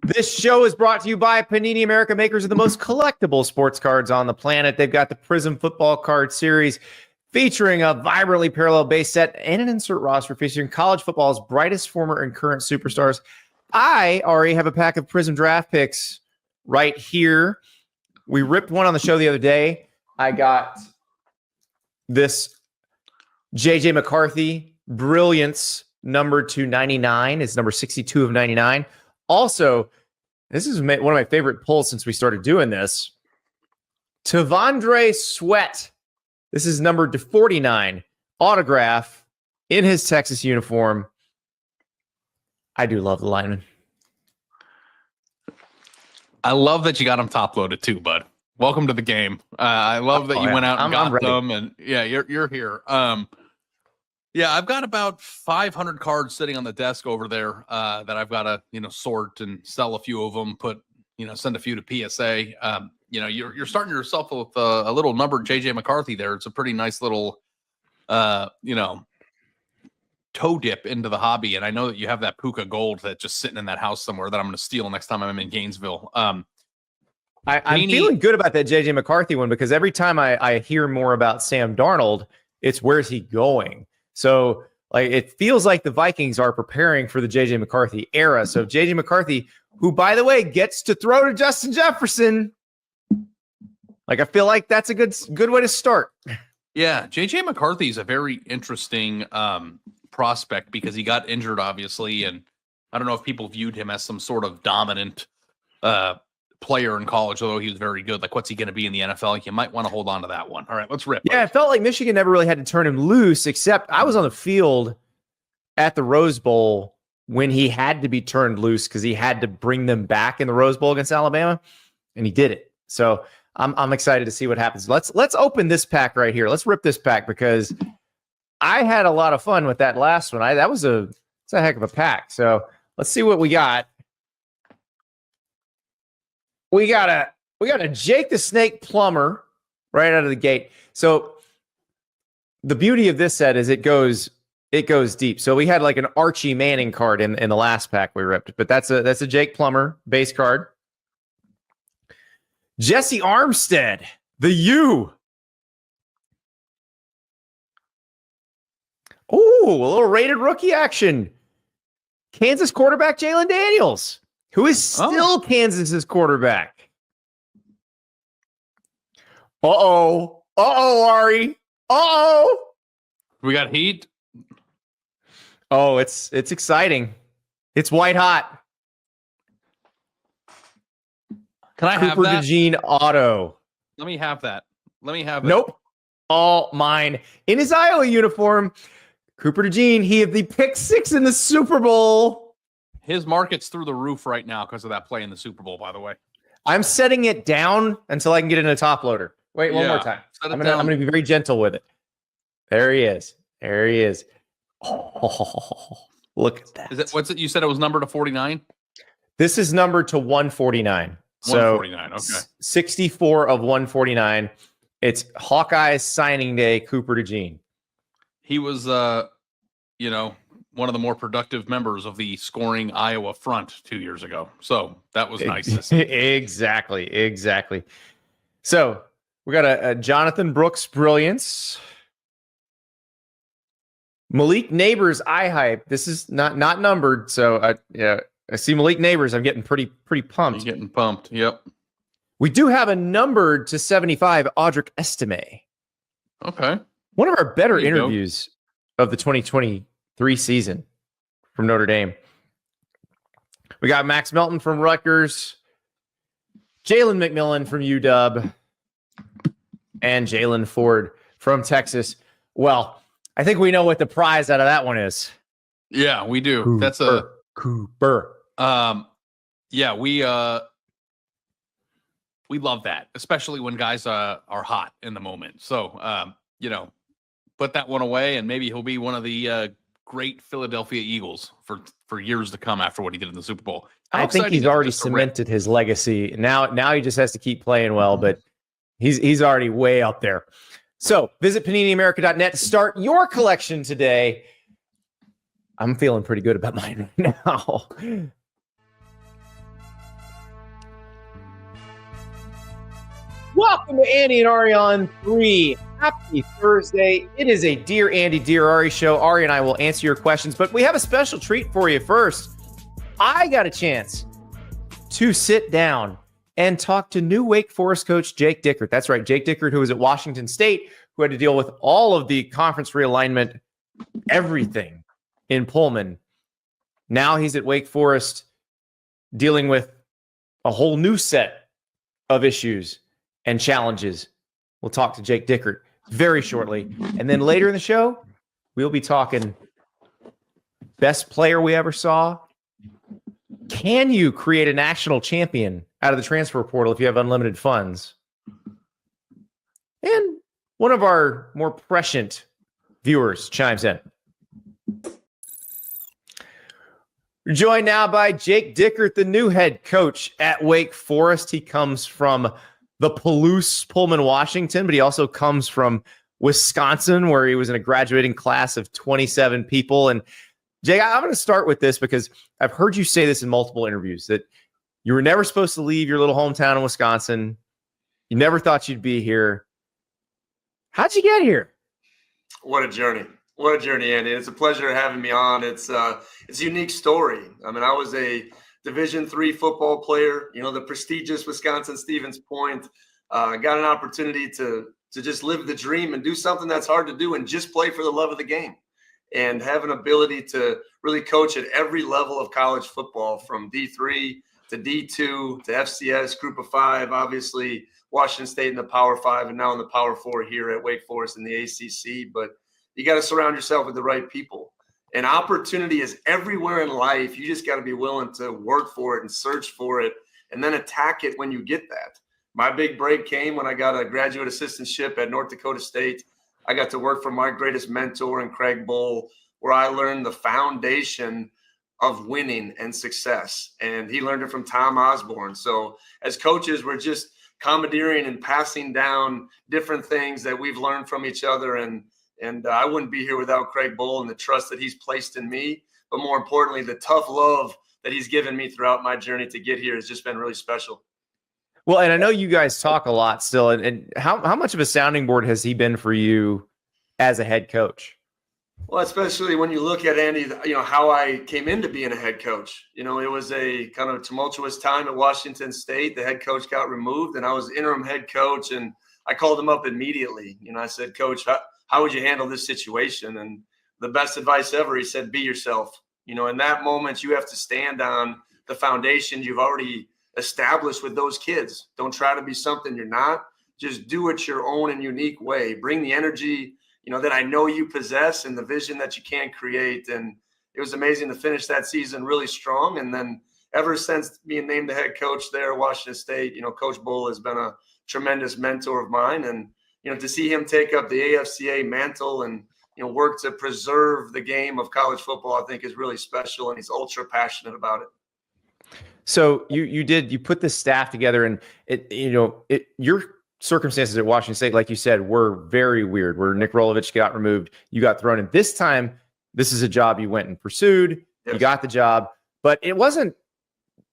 This show is brought to you by Panini America, makers of the most collectible sports cards on the planet. They've got the Prism football card series featuring a vibrantly parallel base set and an insert roster featuring college football's brightest former and current superstars. I already have a pack of Prism draft picks right here. We ripped one on the show the other day. I got this J.J. McCarthy Brilliance number 299. It's number 62 of 99. Also, this is one of my favorite pulls since we started doing this. Tavondre Sweat. This is number 49. Autograph in his Texas uniform. I do love the lineman. I love that you got him top loaded too, bud. Welcome to the game. I love that you went out and got them, and yeah, you're here. Yeah, I've got about 500 cards sitting on the desk over there that I've got to, sort and sell a few of them, send a few to PSA. You're starting yourself with a little numbered JJ McCarthy there. It's a pretty nice little, toe dip into the hobby. And I know that you have that Puka gold that's just sitting in that house somewhere that I'm going to steal next time I'm in Gainesville. I'm feeling good about that JJ McCarthy one because every time I hear more about Sam Darnold, it's where's he going? So it feels like the Vikings are preparing for the J.J. McCarthy era. So J.J. McCarthy, who, by the way, gets to throw to Justin Jefferson. I feel like that's a good way to start. Yeah, J.J. McCarthy is a very interesting prospect because he got injured, obviously. And I don't know if people viewed him as some sort of dominant player in college, although he was very good. What's he going to be in the NFL? You might want to hold on to that one. All right, let's rip. Yeah, it felt like Michigan never really had to turn him loose, except I was on the field at the Rose Bowl when he had to be turned loose because he had to bring them back in the Rose Bowl against Alabama, and he did it. So I'm excited to see what happens. Let's open this pack right here. Let's rip this pack because I had a lot of fun with that last one. It's a heck of a pack. So let's see what we got. We got a Jake the Snake Plumber right out of the gate. So the beauty of this set is it goes deep. So we had an Archie Manning card in the last pack we ripped, but that's a Jake Plummer base card. Jesse Armstead, the U. Oh, a little rated rookie action. Kansas quarterback Jalen Daniels, who is still Kansas's quarterback. Uh-oh, Ari. We got heat. Oh, it's exciting. It's white hot. Can I have Cooper that? DeJean auto. Let me have that. Nope. All mine. In his Iowa uniform, Cooper DeJean, he had the pick 6 in the Super Bowl. His market's through the roof right now because of that play in the Super Bowl, by the way. I'm setting it down until I can get in a top loader. Wait, one more time. I'm gonna be very gentle with it. There he is. Oh, look at that. What's it? You said it was numbered to 49? This is numbered to 149. 149, okay. 64 of 149. It's Hawkeyes signing day, Cooper DeJean. He was, one of the more productive members of the scoring Iowa front 2 years ago. So that was nice to see. Exactly. So we got a Jonathan Brooks Brilliance. Malik Neighbors eye hype. This is not numbered. So I see Malik Neighbors. I'm getting pretty pumped. You're getting pumped. Yep. We do have a numbered to 75 Audric Estime. Okay. One of our better interviews of the 2023 season from Notre Dame. We got Max Melton from Rutgers, Jalen McMillan from UW, and Jalen Ford from Texas. Well, I think we know what the prize out of that one is. Yeah, we do. Cooper. That's a Cooper. Yeah, we love that, especially when guys are hot in the moment. So, put that one away, and maybe he'll be one of the great Philadelphia Eagles for years to come after what he did in the Super Bowl. I think he's already cemented his legacy. Now he just has to keep playing well, but he's already way up there. So visit PaniniAmerica.net to start your collection today. I'm feeling pretty good about mine right now. Welcome to Andy and Ari on 3. Happy Thursday. It is a Dear Andy, Dear Ari show. Ari and I will answer your questions, but we have a special treat for you first. I got a chance to sit down and talk to new Wake Forest coach Jake Dickert. That's right, Jake Dickert, who was at Washington State, who had to deal with all of the conference realignment, everything in Pullman. Now he's at Wake Forest dealing with a whole new set of issues and challenges. We'll talk to Jake Dickert very shortly. And then later in the show, we'll be talking best player we ever saw. Can you create a national champion out of the transfer portal if you have unlimited funds? And one of our more prescient viewers chimes in. We're joined now by Jake Dickert, the new head coach at Wake Forest. He comes from the Palouse, Pullman, Washington, but he also comes from Wisconsin, where he was in a graduating class of 27 people. And Jake, I'm going to start with this because I've heard you say this in multiple interviews, that you were never supposed to leave your little hometown in Wisconsin. You never thought you'd be here. How'd you get here? What a journey. What a journey, Andy. It's a pleasure having me on. It's a unique story. I mean, I was a Division III football player, the prestigious Wisconsin Stevens Point. Got an opportunity to just live the dream and do something that's hard to do and just play for the love of the game, and have an ability to really coach at every level of college football, from D3 to D2 to FCS, Group of Five, obviously Washington State in the Power Five, and now in the Power Four here at Wake Forest in the ACC. But you got to surround yourself with the right people. And opportunity is everywhere in life. You just got to be willing to work for it and search for it and then attack it when you get that. My big break came when I got a graduate assistantship at North Dakota State. I got to work for my greatest mentor in Craig Bull, where I learned the foundation of winning and success. And he learned it from Tom Osborne. So as coaches, we're just commandeering and passing down different things that we've learned from each other. And I wouldn't be here without Craig Bull and the trust that he's placed in me. But more importantly, the tough love that he's given me throughout my journey to get here has just been really special. Well, and I know you guys talk a lot still. And how much of a sounding board has he been for you as a head coach? Well, especially when you look at Andy, how I came into being a head coach. It was a kind of tumultuous time at Washington State. The head coach got removed and I was interim head coach. And I called him up immediately. I said, Coach, how would you handle this situation? And the best advice ever, he said, be yourself. In that moment, you have to stand on the foundation you've already established with those kids. Don't try to be something you're not. Just do it your own and unique way. Bring the energy, that I know you possess and the vision that you can create. And it was amazing to finish that season really strong. And then ever since being named the head coach there at Washington State, Coach Bull has been a tremendous mentor of mine. And to see him take up the AFCA mantle and, work to preserve the game of college football, I think is really special. And he's ultra passionate about it. So you put this staff together, and your circumstances at Washington State, like you said, were very weird, where Nick Rolovich got removed. You got thrown in. This time, this is a job you went and pursued. Yes. You got the job, but it wasn't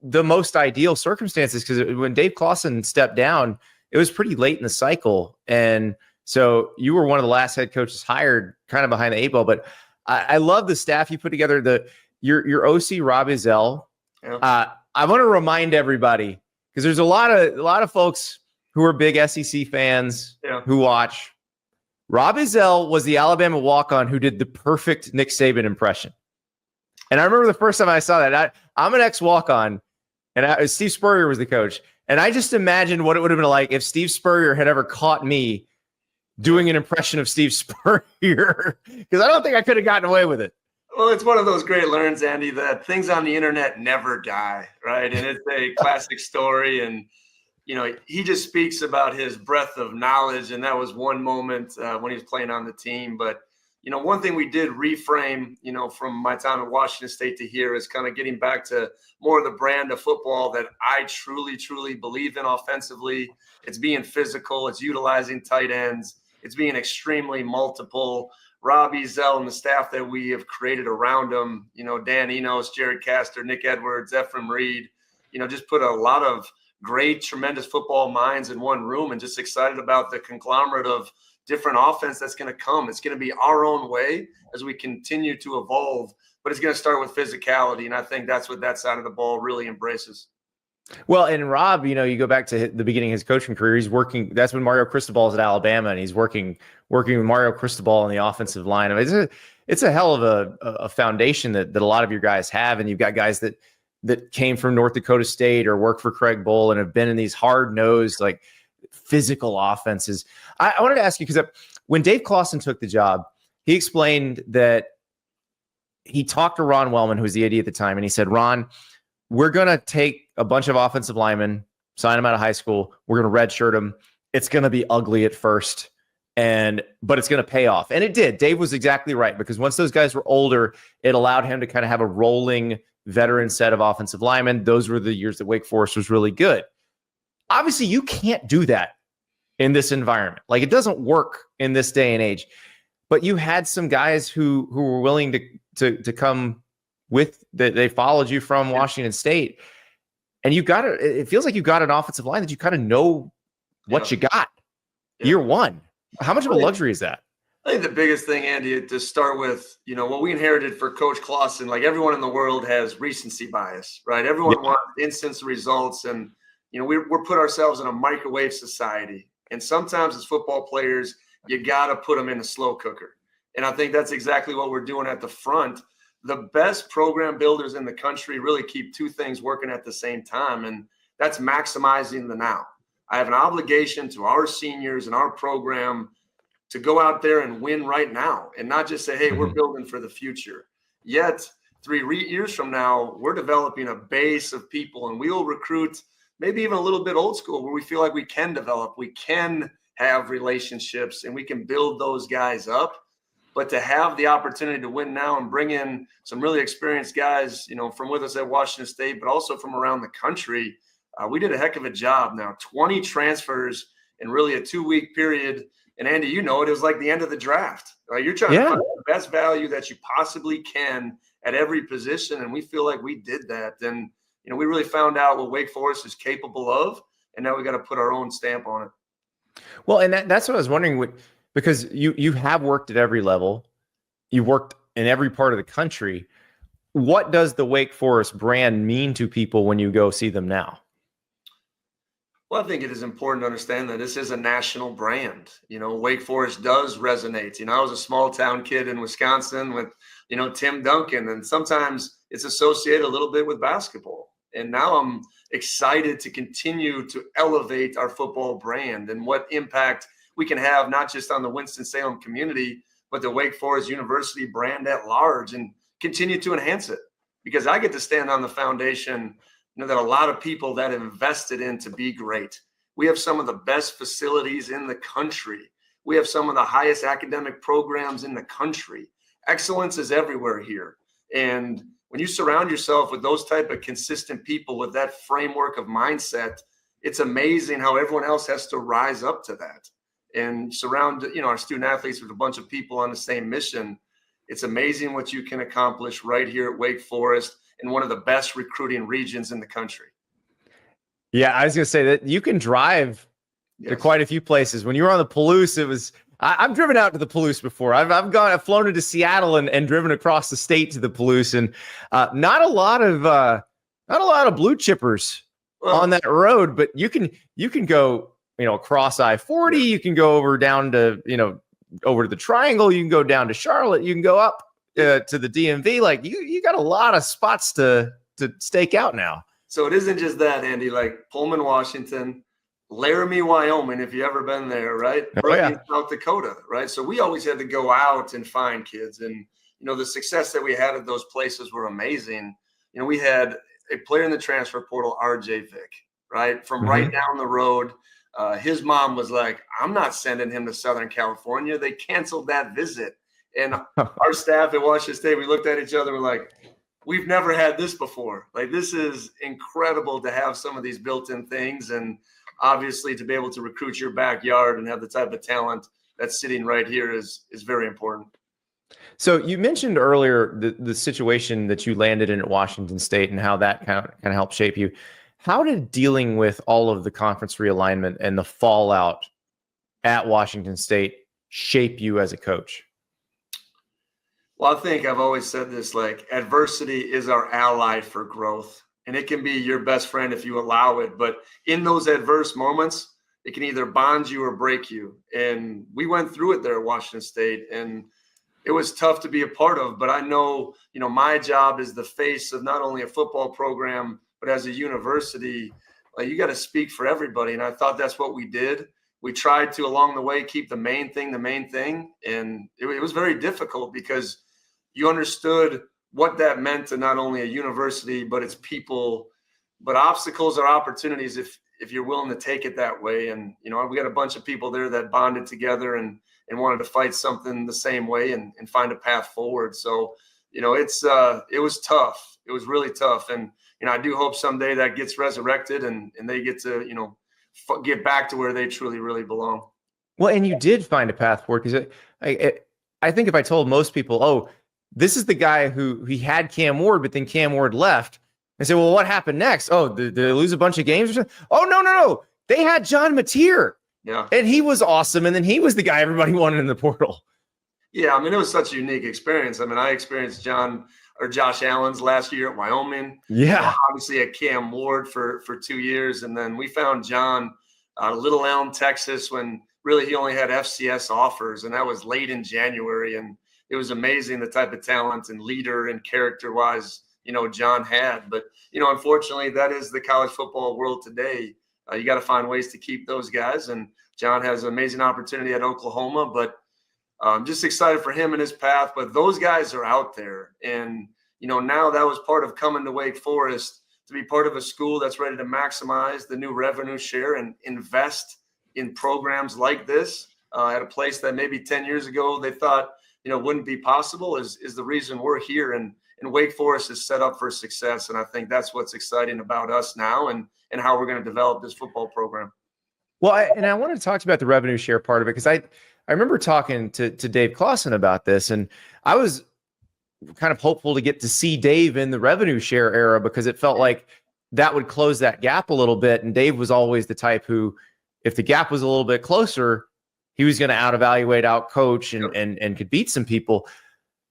the most ideal circumstances, because when Dave Clawson stepped down, it was pretty late in the cycle. And so you were one of the last head coaches hired kind of behind the eight ball. But I love the staff you put together. Your OC, Rob Izell. Yeah. I want to remind everybody, because there's a lot of folks who are big SEC fans who watch. Rob Izell was the Alabama walk-on who did the perfect Nick Saban impression. And I remember the first time I saw that. I'm an ex-walk-on, and Steve Spurrier was the coach. And I just imagined what it would have been like if Steve Spurrier had ever caught me doing an impression of Steve Spurrier, because I don't think I could have gotten away with it. Well, it's one of those great learns, Andy, that things on the internet never die, right? And it's a classic story. And, he just speaks about his breadth of knowledge. And that was one moment when he was playing on the team. But, one thing we did reframe, from my time at Washington State to here is kind of getting back to more of the brand of football that I truly, truly believe in offensively. It's being physical. It's utilizing tight ends. It's being extremely multiple. Rob Izell and the staff that we have created around him, Dan Enos, Jared Castor, Nick Edwards, Ephraim Reed, just put a lot of great, tremendous football minds in one room, and just excited about the conglomerate of different offense that's going to come. It's going to be our own way as we continue to evolve, but it's going to start with physicality. And I think that's what that side of the ball really embraces. Well, and Rob, you go back to the beginning of his coaching career. He's working. That's when Mario Cristobal is at Alabama, and he's working with Mario Cristobal on the offensive line. I mean, it's a hell of a foundation that a lot of your guys have, and you've got guys that came from North Dakota State or worked for Craig Bohl and have been in these hard-nosed, like, physical offenses. I wanted to ask you, because when Dave Clawson took the job, he explained that he talked to Ron Wellman, who was the AD at the time, and he said, Ron, we're going to take a bunch of offensive linemen, sign them out of high school. We're going to redshirt them. It's going to be ugly at first, but it's going to pay off. And it did. Dave was exactly right, because once those guys were older, it allowed him to kind of have a rolling veteran set of offensive linemen. Those were the years that Wake Forest was really good. Obviously, you can't do that in this environment. Like, it doesn't work in this day and age. But you had some guys who were willing to come with that. They followed you from Washington State, and it feels like you got an offensive line that you kind of know what you got year one. How much of a luxury is that? I think the biggest thing, Andy, to start with, what we inherited for Coach Clawson, like, everyone in the world has recency bias, right? Everyone wants instant results, and we're put ourselves in a microwave society, and sometimes as football players, you got to put them in a slow cooker. And I think that's exactly what we're doing at the front. The best program builders in the country really keep two things working at the same time, and that's maximizing the now. I have an obligation to our seniors and our program to go out there and win right now, and not just say, hey, we're building for the future. Yet 3 years from now, we're developing a base of people, and we will recruit maybe even a little bit old school, where we feel like we can develop, we can have relationships, and we can build those guys up. But to have the opportunity to win now and bring in some really experienced guys, from with us at Washington State, but also from around the country, we did a heck of a job. Now, 20 transfers in really a 2-week period. And Andy, it was like the end of the draft. Right? You're trying to find the best value that you possibly can at every position, and we feel like we did that. And we really found out what Wake Forest is capable of, and now we got to put our own stamp on it. Well, and that's what I was wondering, because you have worked at every level, you worked in every part of the country. What does the Wake Forest brand mean to people when you go see them now? Well, I think it is important to understand that this is a national brand. Wake Forest does resonate. I was a small town kid in Wisconsin with, Tim Duncan, and sometimes it's associated a little bit with basketball. And now I'm excited to continue to elevate our football brand and what impact we can have, not just on the Winston-Salem community, but the Wake Forest University brand at large, and continue to enhance it. Because I get to stand on the foundation that a lot of people that have invested in to be great. We have some of the best facilities in the country. We have some of the highest academic programs in the country. Excellence is everywhere here. And when you surround yourself with those type of consistent people with that framework of mindset, it's amazing how everyone else has to rise up to that. And surround, our student athletes with a bunch of people on the same mission. It's amazing what you can accomplish right here at Wake Forest, in one of the best recruiting regions in the country. Yeah, I was going to say that you can drive to quite a few places. When you were on the Palouse, I've driven out to the Palouse before. I've flown into Seattle and driven across the state to the Palouse, and not a lot of blue chippers on that road. But you can go, across I-40. You can go over down to over to the Triangle. You can go down to Charlotte. You can go up to the DMV. Like, you got a lot of spots to stake out now. So it isn't just that, Andy. Like Pullman, Washington, Laramie, Wyoming, if you've ever been there, right? South Dakota, right? So we always had to go out and find kids, and the success that we had at those places were amazing. We had a player in the transfer portal, RJ Vick, right, from right down the road. His mom was like, I'm not sending him to Southern California. They canceled that visit. And our staff at Washington State, we looked at each other, we're like, we've never had this before. Like, this is incredible to have some of these built-in things, and obviously to be able to recruit your backyard and have the type of talent that's sitting right here is very important. So you mentioned earlier the situation that you landed in at Washington State and how that kind of helped shape you. How did dealing with all of the conference realignment and the fallout at Washington State shape you as a coach? Well, I think I've always said this, like, adversity is our ally for growth, and it can be your best friend if you allow it. But in those adverse moments, it can either bond you or break you. And we went through it there at Washington State, and it was tough to be a part of. But I know, my job is the face of not only a football program, but as a university, like, you got to speak for everybody. And I thought that's what we did. We tried to, along the way, keep the main thing. And it was very difficult because you understood what that meant to not only a university, but its people. But obstacles are opportunities if you're willing to take it that way. And, we got a bunch of people there that bonded together and wanted to fight something the same way and find a path forward. So, it was tough. It was really tough. And, I do hope someday that gets resurrected and they get to, get back to where they truly, really belong. Well, and you did find a path forward, because I think if I told most people, oh, this is the guy who he had Cam Ward, but then Cam Ward left, and say, well, what happened next? Oh, did they lose a bunch of games or something? Oh, no. They had John Mateer. Yeah. And he was awesome. And then he was the guy everybody wanted in the portal. Yeah. It was such a unique experience. I experienced Josh Allen's last year at Wyoming. Yeah. Obviously at Cam Ward for 2 years. And then we found John out of Little Elm, Texas, when really he only had FCS offers. And that was late in January. And it was amazing the type of talent and leader and character-wise, John had. But, unfortunately, that is the college football world today. You got to find ways to keep those guys. And John has an amazing opportunity at Oklahoma. But I'm just excited for him and his path. But those guys are out there. And, now that was part of coming to Wake Forest, to be part of a school that's ready to maximize the new revenue share and invest in programs like this at a place that maybe 10 years ago they thought, wouldn't be possible is the reason we're here. And Wake Forest is set up for success. And I think that's what's exciting about us now and how we're going to develop this football program. Well, I wanted to talk about the revenue share part of it, because I remember talking to Dave Clausen about this, and I was kind of hopeful to get to see Dave in the revenue share era, because it felt like that would close that gap a little bit. And Dave was always the type who, if the gap was a little bit closer, he was going to out-evaluate, out-coach, and could beat some people.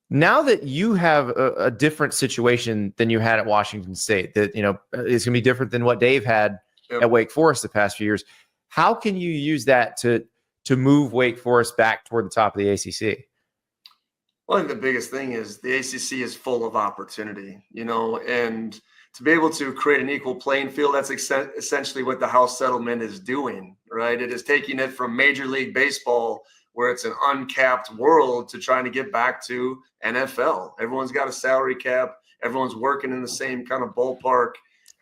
Now that you have a different situation than you had at Washington State, that, it's going to be different than what Dave had at Wake Forest the past few years, how can you use that to move Wake Forest back toward the top of the ACC? Well, I think the biggest thing is the ACC is full of opportunity, and to be able to create an equal playing field, that's essentially what the House settlement is doing, right? It is taking it from Major League Baseball, where it's an uncapped world, to trying to get back to NFL. Everyone's got a salary cap. Everyone's working in the same kind of ballpark,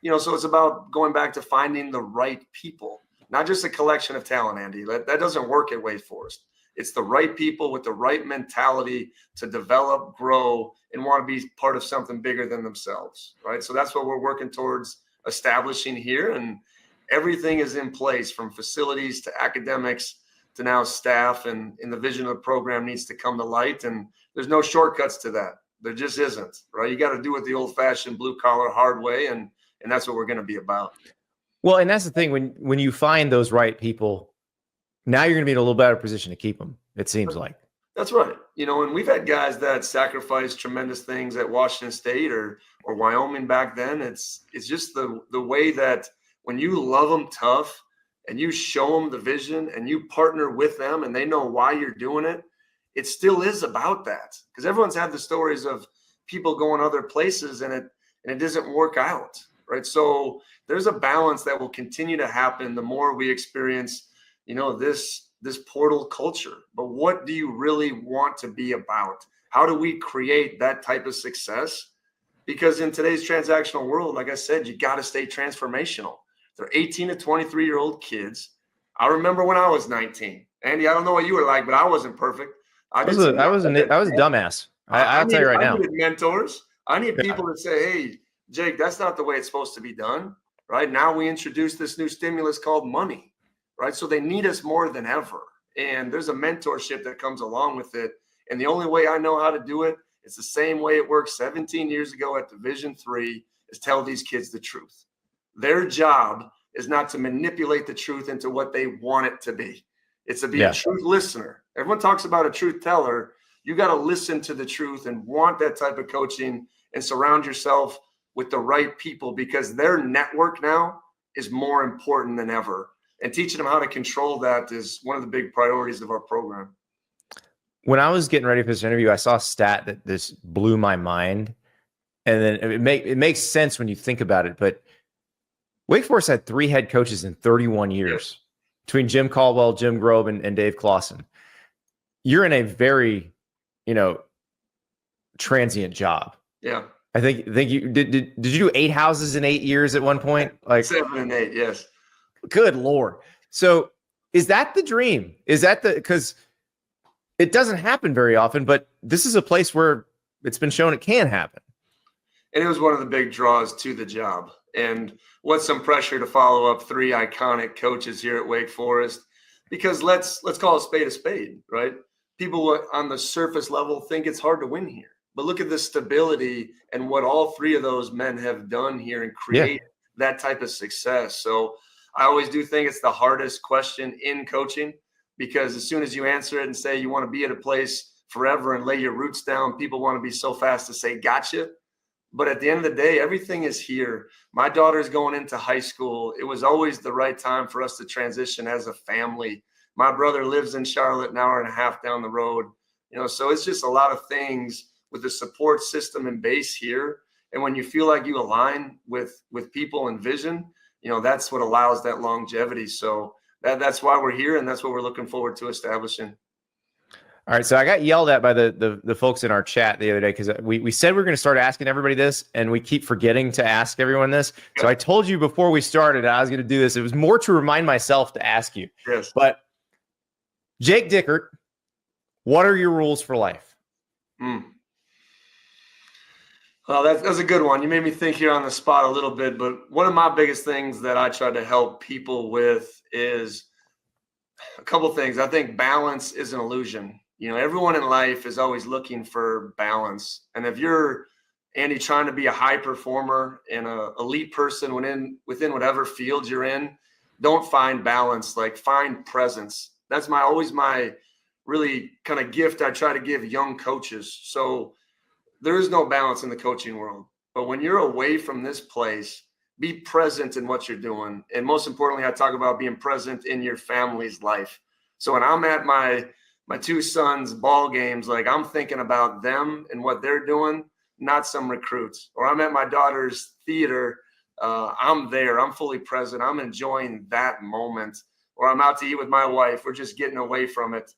so it's about going back to finding the right people, not just a collection of talent, Andy. That doesn't work at Wake Forest. It's the right people with the right mentality to develop, grow, and want to be part of something bigger than themselves, right? So that's what we're working towards establishing here. And everything is in place, from facilities to academics to now staff, and the vision of the program needs to come to light. And there's no shortcuts to that. There just isn't, right? You got to do it the old-fashioned blue-collar hard way, and that's what we're going to be about. Well, and that's the thing, when you find those right people, now you're going to be in a little better position to keep them, it seems like. That's right. And we've had guys that sacrificed tremendous things at Washington State or Wyoming back then. It's just the way that when you love them tough and you show them the vision and you partner with them and they know why you're doing it, it still is about that. Because everyone's had the stories of people going other places and it doesn't work out, right? So there's a balance that will continue to happen the more we experience, this portal culture. But what do you really want to be about? How do we create that type of success? Because in today's transactional world, like I said, you got to stay transformational. They're 18 to 23-year-old kids. I remember when I was 19. Andy, I don't know what you were like, but I wasn't perfect. I was a dumbass. I'll tell you right now. I needed mentors. I need people to say, hey, Jake, that's not the way it's supposed to be done. Right now, we introduced this new stimulus called money. Right. So they need us more than ever. And there's a mentorship that comes along with it. And the only way I know how to do it, it's the same way it worked 17 years ago at Division III, is tell these kids the truth. Their job is not to manipulate the truth into what they want it to be. It's to be a truth listener. Everyone talks about a truth teller. You got to listen to the truth and want that type of coaching and surround yourself with the right people, because their network now is more important than ever. And teaching them how to control that is one of the big priorities of our program. When I was getting ready for this interview, I saw a stat that this blew my mind. And then it makes sense when you think about it. But Wake Forest had 3 head coaches in 31 years between Jim Caldwell, Jim Grobe, and Dave Clawson. You're in a very, transient job. Yeah. I think you did you do 8 houses in 8 years at one point? Like 7 and 8, yes. Good Lord. So is that the dream? Is that because it doesn't happen very often, but this is a place where it's been shown it can happen. And it was one of the big draws to the job. And what's some pressure to follow up 3 iconic coaches here at Wake Forest? Because let's call a spade, right? People on the surface level think it's hard to win here. But look at the stability and what all 3 of those men have done here and create that type of success. So I always do think it's the hardest question in coaching, because as soon as you answer it and say you want to be at a place forever and lay your roots down, people want to be so fast to say, gotcha. But at the end of the day, everything is here. My daughter's going into high school. It was always the right time for us to transition as a family. My brother lives in Charlotte, an hour and a half down the road. So it's just a lot of things with the support system and base here. And when you feel like you align with people and vision, that's what allows that longevity. So that's why we're here, and that's what we're looking forward to establishing. All right, so I got yelled at by the folks in our chat the other day because we said we were going to start asking everybody this, and we keep forgetting to ask everyone this. So I told you before we started I was going to do this. It was more to remind myself to ask you. Yes. But Jake Dickert, what are your rules for life? Well, that's a good one. You made me think here on the spot a little bit, but one of my biggest things that I try to help people with is a couple things. I think balance is an illusion. Everyone in life is always looking for balance. And if you're, Andy, trying to be a high performer and an elite person within whatever field you're in, don't find balance, find presence. That's always my really kind of gift I try to give young coaches. So there is no balance in the coaching world. But when you're away from this place, be present in what you're doing. And most importantly, I talk about being present in your family's life. So when I'm at my 2 sons' ball games, I'm thinking about them and what they're doing, not some recruits. Or I'm at my daughter's theater, I'm there, I'm fully present, I'm enjoying that moment. Or I'm out to eat with my wife, we're just getting away from it.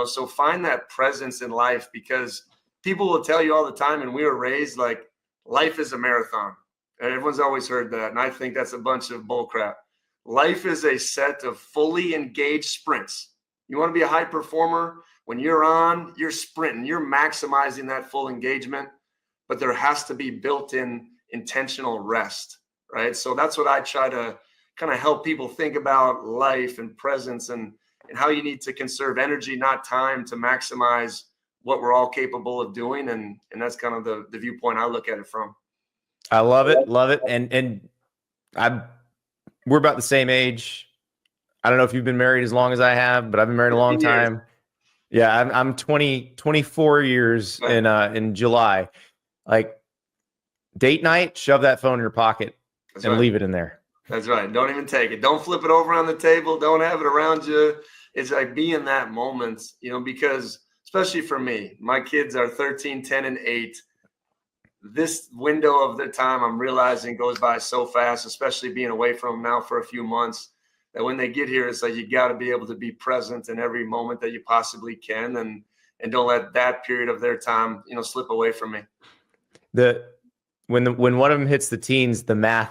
So find that presence in life, because people will tell you all the time, and we were raised life is a marathon. And everyone's always heard that. And I think that's a bunch of bull crap. Life is a set of fully engaged sprints. You want to be a high performer? When you're on, you're sprinting, you're maximizing that full engagement, but there has to be built-in intentional rest, right? So that's what I try to kind of help people think about life and presence and how you need to conserve energy, not time, to maximize what we're all capable of doing. And that's kind of the viewpoint I look at it from. I love it. And we're about the same age. I don't know if you've been married as long as I have, but I've been married a long time. Yeah, I'm 24 years in July. Date night, shove that phone in your pocket and leave it in there. That's right. Don't even take it. Don't flip it over on the table. Don't have it around you. It's be in that moment, because especially for me, my kids are 13, 10, and 8. This window of their time, I'm realizing, goes by so fast, especially being away from them now for a few months, that when they get here, it's you got to be able to be present in every moment that you possibly can, and don't let that period of their time, slip away from me. When one of them hits the teens, the math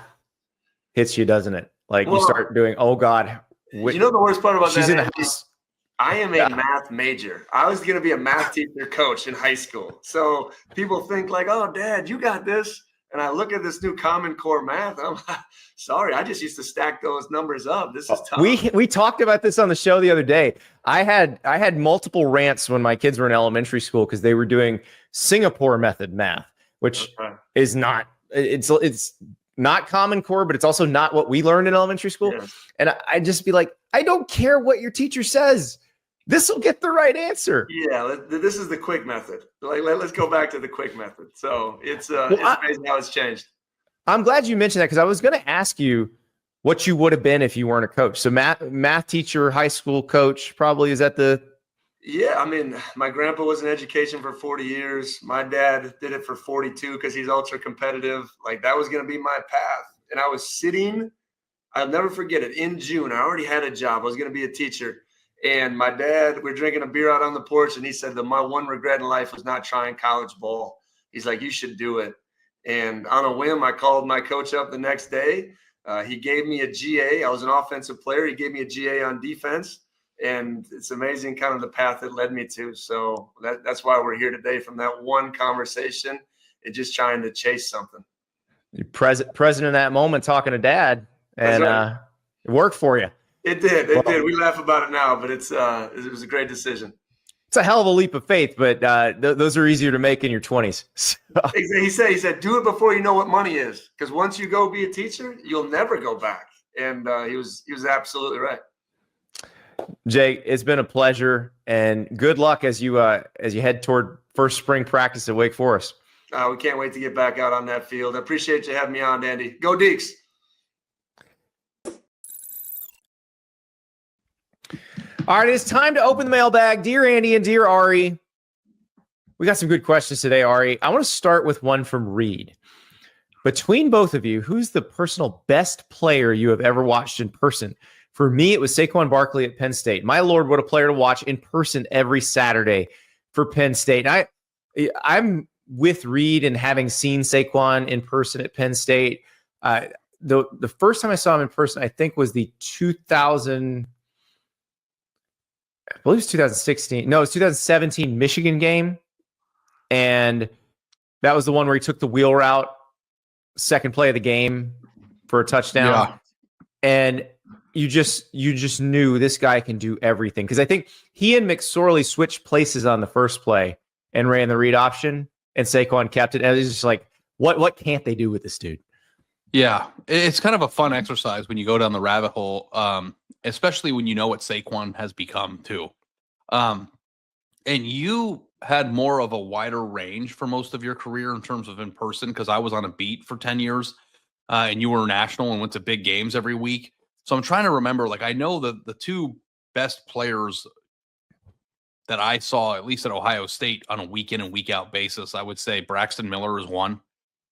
hits you, doesn't it? You start doing, oh God. The worst part about she's that in the house. I am a math major. I was going to be a math teacher coach in high school. So people think oh, Dad, you got this. And I look at this new Common Core math. I'm sorry. I just used to stack those numbers up. This is tough. We talked about this on the show the other day. I had multiple rants when my kids were in elementary school because they were doing Singapore method math, which is not, it's not Common Core, but it's also not what we learned in elementary school. Yes. And I'd just be like, I don't care what your teacher says. This will get the right answer. Yeah, this is the quick method. Like, let's go back to the quick method. So it's amazing how it's changed. I'm glad you mentioned that, because I was going to ask you what you would have been if you weren't a coach. So math teacher, high school coach, probably is that the... Yeah, I mean, my grandpa was in education for 40 years. My dad did it for 42 because he's ultra competitive. Like, that was going to be my path. And I was sitting, I'll never forget it, in June. I already had a job. I was going to be a teacher. And my dad, we're drinking a beer out on the porch, and he said that my one regret in life was not trying college ball. He's like, you should do it. And on a whim, I called my coach up the next day. He gave me a GA. I was an offensive player. He gave me a GA on defense. And it's amazing kind of the path it led me to. So that's why we're here today, from that one conversation and just trying to chase something. You're present in that moment talking to dad, and right. It worked for you. It did. It did. We laugh about it now, but it was a great decision. It's a hell of a leap of faith, but those are easier to make in your 20s. So. He said, do it before you know what money is, because once you go be a teacher, you'll never go back. And he was absolutely right. Jay, it's been a pleasure, and good luck as you head toward first spring practice at Wake Forest. We can't wait to get back out on that field. I appreciate you having me on, Andy. Go Deeks. All right, it's time to open the mailbag. Dear Andy and dear Ari, we got some good questions today, Ari. I want to start with one from Reed. Between both of you, who's the personal best player you have ever watched in person? For me, it was Saquon Barkley at Penn State. My Lord, what a player to watch in person every Saturday for Penn State. And I'm with Reed and having seen Saquon in person at Penn State. The first time I saw him in person, I think, was the 2016. No, it was 2017 Michigan game. And that was the one where he took the wheel route, second play of the game for a touchdown. Yeah. And you just knew this guy can do everything. Because I think he and McSorley switched places on the first play and ran the read option, and Saquon kept it. And it was just like, what can't they do with this dude? Yeah, it's kind of a fun exercise when you go down the rabbit hole, especially when you know what Saquon has become too. And you had more of a wider range for most of your career in terms of in person, because I was on a beat for 10 years and you were national and went to big games every week. So I'm trying to remember, like, I know the two best players that I saw, at least at Ohio State, on a week in and week out basis. I would say Braxton Miller is one.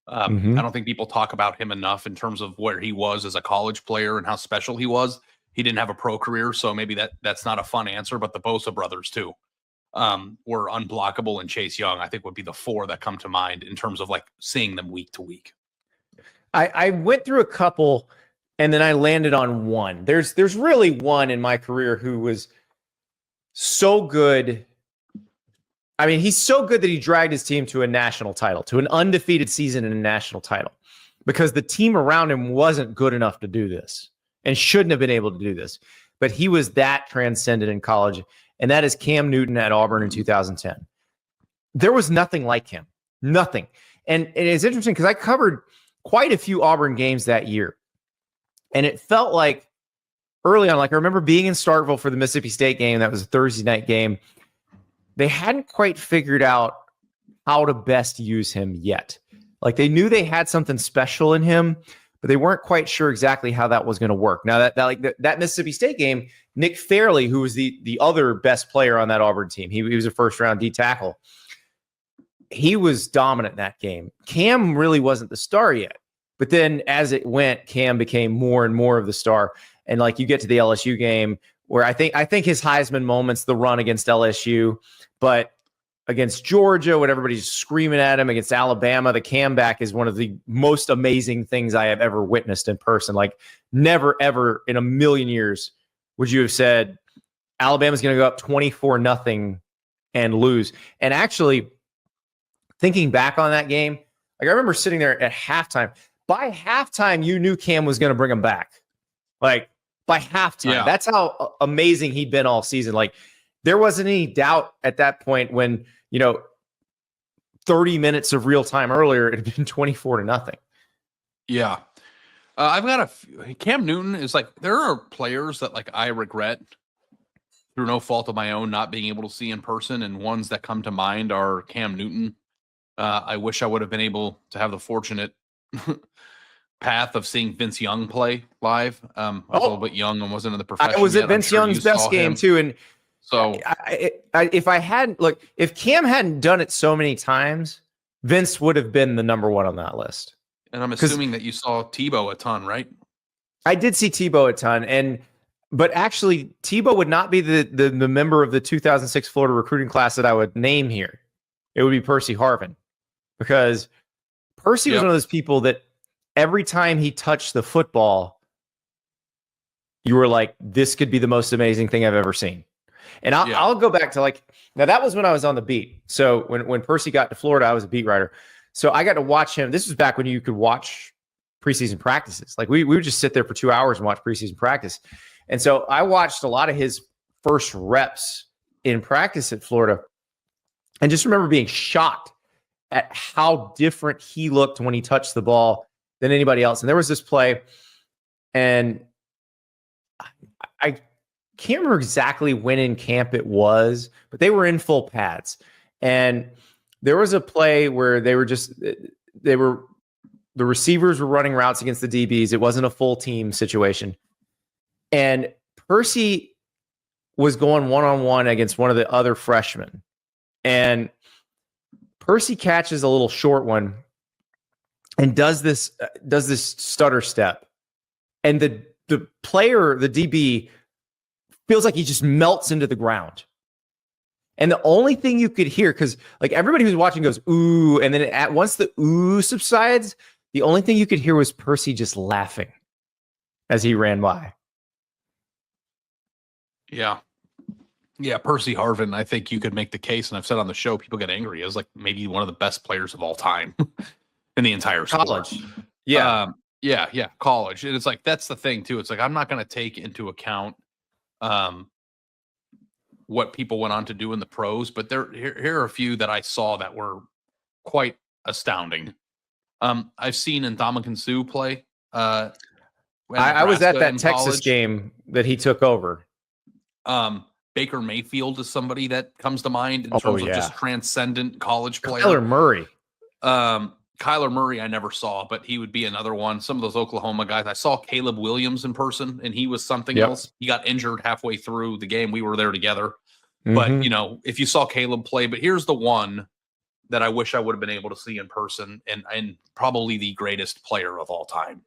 I don't think people talk about him enough in terms of where he was as a college player and how special he was. He didn't have a pro career, so maybe that's not a fun answer, but the Bosa brothers too were unblockable, and Chase Young, I think, would be the four that come to mind in terms of like seeing them week to week. I went through a couple and then I landed on one. There's really one in my career who was so good. I mean, he's so good that he dragged his team to a national title, to an undefeated season and a national title, because the team around him wasn't good enough to do this and shouldn't have been able to do this. But he was that transcendent in college, and that is Cam Newton at Auburn in 2010. There was nothing like him, nothing. And it's interesting because I covered quite a few Auburn games that year, and it felt like early on, like I remember being in Starkville for the Mississippi State game. That was a Thursday night game. They hadn't quite figured out how to best use him yet. Like, they knew they had something special in him, but they weren't quite sure exactly how that was going to work. Now that Mississippi State game, Nick Fairley, who was the other best player on that Auburn team, he was a first round D tackle. He was dominant in that game. Cam really wasn't the star yet, but then as it went, Cam became more and more of the star. And like, you get to the LSU game where I think his Heisman moments, the run against LSU, but against Georgia, when everybody's screaming at him, against Alabama, the comeback is one of the most amazing things I have ever witnessed in person. Like, never, ever in a million years would you have said Alabama's going to go up 24-0 and lose. And actually, thinking back on that game, like, I remember sitting there at halftime. By halftime, you knew Cam was going to bring him back. Like, by halftime. Yeah. That's how amazing he'd been all season. Like, there wasn't any doubt at that point when, 30 minutes of real time earlier, it had been 24-0. Yeah. I've got Cam Newton is like, there are players that like I regret through no fault of my own not being able to see in person, and ones that come to mind are Cam Newton. I wish I would have been able to have the fortunate path of seeing Vince Young play live. I was a little bit young and wasn't in the profession. I was at Vince Young's best game too, and so if Cam hadn't done it so many times, Vince would have been the number one on that list. And I'm assuming that you saw Tebow a ton, right? I did see Tebow a ton, but actually Tebow would not be the member of the 2006 Florida recruiting class that I would name here. It would be Percy Harvin, because Percy was one of those people that every time he touched the football, you were like, this could be the most amazing thing I've ever seen. And I'll go back to now that was when I was on the beat. So when Percy got to Florida, I was a beat writer. So I got to watch him. This was back when you could watch preseason practices. Like we would just sit there for 2 hours and watch preseason practice. And so I watched a lot of his first reps in practice at Florida, and just remember being shocked at how different he looked when he touched the ball than anybody else. And there was this play, and I can't remember exactly when in camp it was, but they were in full pads. And there was a play where the receivers were running routes against the DBs. It wasn't a full team situation. And Percy was going one-on-one against one of the other freshmen. And Percy catches a little short one and does this stutter step. And the player, the DB, feels like he just melts into the ground. And the only thing you could hear, because like everybody who's watching goes, ooh, and then once the ooh subsides, the only thing you could hear was Percy just laughing as he ran by. Yeah. Yeah, Percy Harvin, I think you could make the case, and I've said on the show, people get angry, as like maybe one of the best players of all time in the entire college. Sport. Yeah. College. And it's like, that's the thing too. It's like, I'm not going to take into account what people went on to do in the pros, but here are a few that I saw that were quite astounding. I've seen Ndamukong Suh play. I was at that Texas college. Game that he took over. Baker Mayfield is somebody that comes to mind in terms of just transcendent college player. Kyler Murray I never saw, but he would be another one. Some of those Oklahoma guys. I saw Caleb Williams in person, and he was something else. He got injured halfway through the game. We were there together. Mm-hmm. But, if you saw Caleb play, but here's the one that I wish I would have been able to see in person, and probably the greatest player of all time.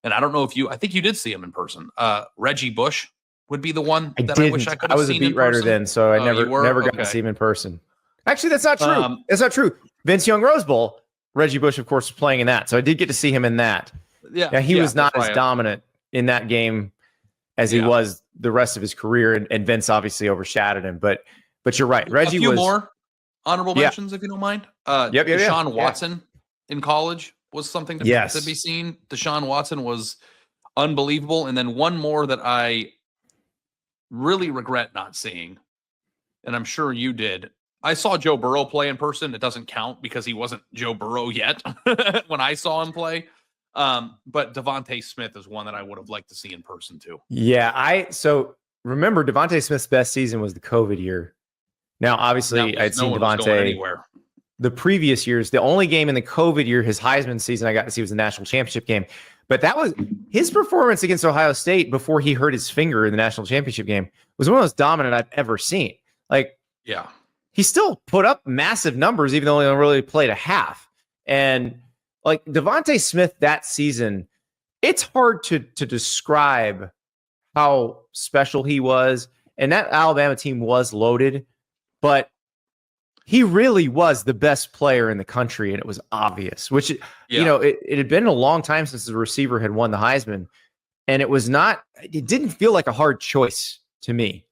And I don't know if I think you did see him in person. Reggie Bush would be the one that I wish I could have seen. I was a beat writer then, so I never got to see him in person. Actually, that's not true. That's not true. Vince Young Rose Bowl, Reggie Bush, of course, was playing in that. So I did get to see him in that. Yeah, he was not as dominant in that game as he was the rest of his career, and Vince obviously overshadowed him. But you're right. Reggie was more honorable mentions, if you don't mind. Deshaun Watson in college was something to be seen. Deshaun Watson was unbelievable. And then one more that I really regret not seeing, and I'm sure you did. I saw Joe Burrow play in person. It doesn't count because he wasn't Joe Burrow yet when I saw him play. But Devontae Smith is one that I would have liked to see in person too. Yeah, so remember Devontae Smith's best season was the COVID year. Now, obviously, I'd seen Devontae the previous years. The only game in the COVID year, his Heisman season, I got to see was the national championship game. But that was his performance against Ohio State before he hurt his finger in the national championship game was one of the most dominant I've ever seen. He still put up massive numbers, even though he only really played a half. And like Devontae Smith that season, it's hard to describe how special he was. And that Alabama team was loaded, but he really was the best player in the country, and it was obvious, which, it had been a long time since the receiver had won the Heisman, and it didn't feel like a hard choice to me.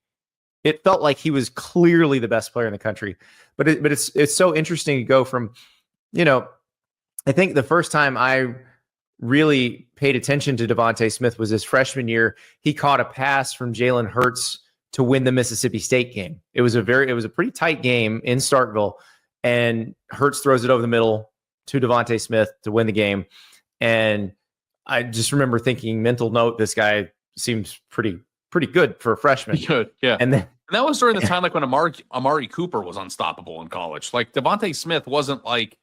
It felt like he was clearly the best player in the country, but it's so interesting to go from, I think the first time I really paid attention to Devontae Smith was his freshman year. He caught a pass from Jalen Hurts to win the Mississippi State game. It was a pretty tight game in Starkville, and Hurts throws it over the middle to Devontae Smith to win the game. And I just remember thinking, mental note, this guy seems pretty good for a freshman. Good, yeah. And that was during the time like when Amari Cooper was unstoppable in college. Like Devontae Smith wasn't like,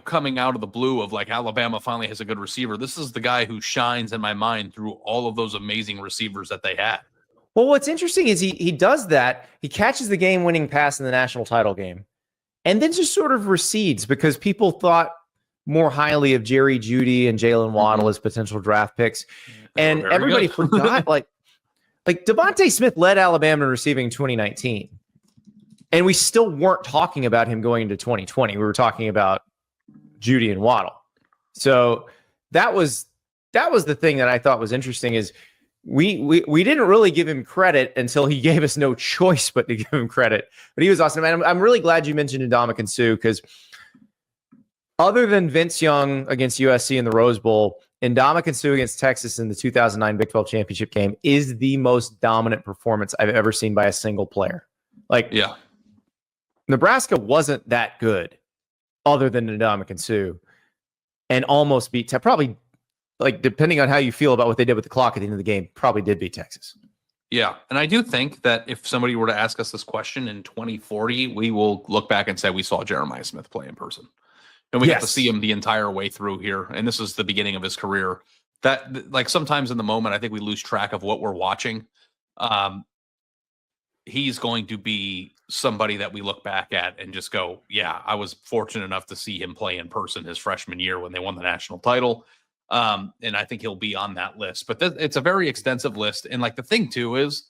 coming out of the blue of like Alabama finally has a good receiver. This is the guy who shines in my mind through all of those amazing receivers that they had. Well, what's interesting is he does that. He catches the game-winning pass in the national title game, and then just sort of recedes because people thought more highly of Jerry Jeudy and Jalen Waddle as potential draft picks, and everybody forgot like Devontae Smith led Alabama in receiving in 2019, and we still weren't talking about him going into 2020. We were talking about Jeudy and Waddle. So that was the thing that I thought was interesting is we didn't really give him credit until he gave us no choice but to give him credit. But he was awesome. And I'm really glad you mentioned Ndamukong Suh because other than Vince Young against USC in the Rose Bowl, Ndamukong Suh against Texas in the 2009 Big 12 championship game is the most dominant performance I've ever seen by a single player. Yeah. Nebraska wasn't that good other than Ndamukong Suh and almost beat probably, like, depending on how you feel about what they did with the clock at the end of the game, probably did beat Texas. Yeah. And I do think that if somebody were to ask us this question in 2040, we will look back and say we saw Jeremiah Smith play in person. And we got to see him the entire way through here. And this is the beginning of his career. That, like, sometimes in the moment, I think we lose track of what we're watching. He's going to be somebody that we look back at and just go, yeah, I was fortunate enough to see him play in person his freshman year when they won the national title. And I think he'll be on that list. But it's a very extensive list. And like the thing too is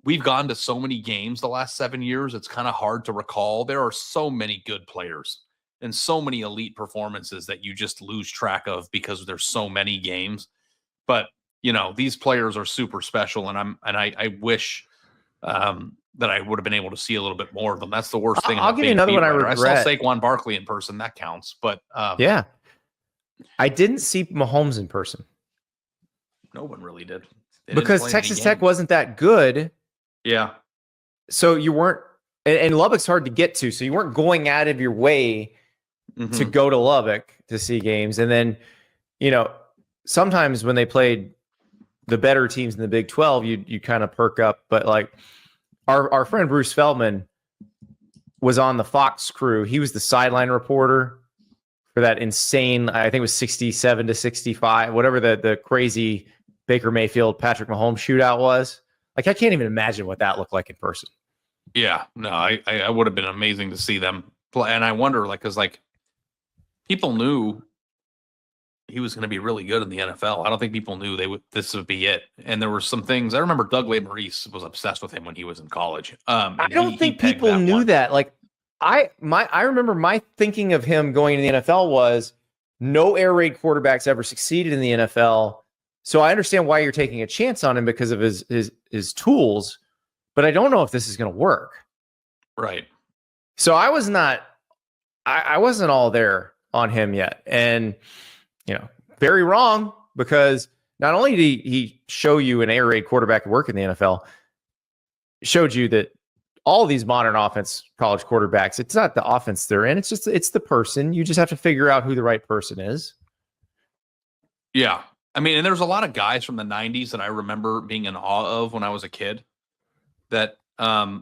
we've gone to so many games the last 7 years. It's kind of hard to recall. There are so many good players and so many elite performances that you just lose track of because there's so many games. But these players are super special, and I wish that I would have been able to see a little bit more of them. That's the worst thing. I'll give you another one I regret. I saw Saquon Barkley in person. That counts. But yeah, I didn't see Mahomes in person. No one really did. Because Texas Tech wasn't that good. Yeah. So you weren't, and Lubbock's hard to get to. So you weren't going out of your way to go to Lubbock to see games. And then, sometimes when they played the better teams in the Big 12, you kind of perk up. But like our friend Bruce Feldman was on the Fox crew. He was the sideline reporter for that insane, I think it was 67-65, whatever the crazy Baker Mayfield, Patrick Mahomes shootout was. Like, I can't even imagine what that looked like in person. Yeah, no, I would have been amazing to see them play. And I wonder, because people knew he was going to be really good in the NFL. I don't think people knew this would be it. And there were some things. I remember Doug Maurice was obsessed with him when he was in college. I don't think people knew that. Like, I remember my thinking of him going to the NFL was no air raid quarterbacks ever succeeded in the NFL. So I understand why you're taking a chance on him because of his tools, but I don't know if this is going to work. Right. So I wasn't all there on him yet. And, very wrong, because not only did he show you an air raid quarterback at work in the NFL, showed you that all these modern college quarterbacks, it's not the offense they're in. It's the person. You just have to figure out who the right person is. Yeah. I mean, and there's a lot of guys from the 90s that I remember being in awe of when I was a kid that, I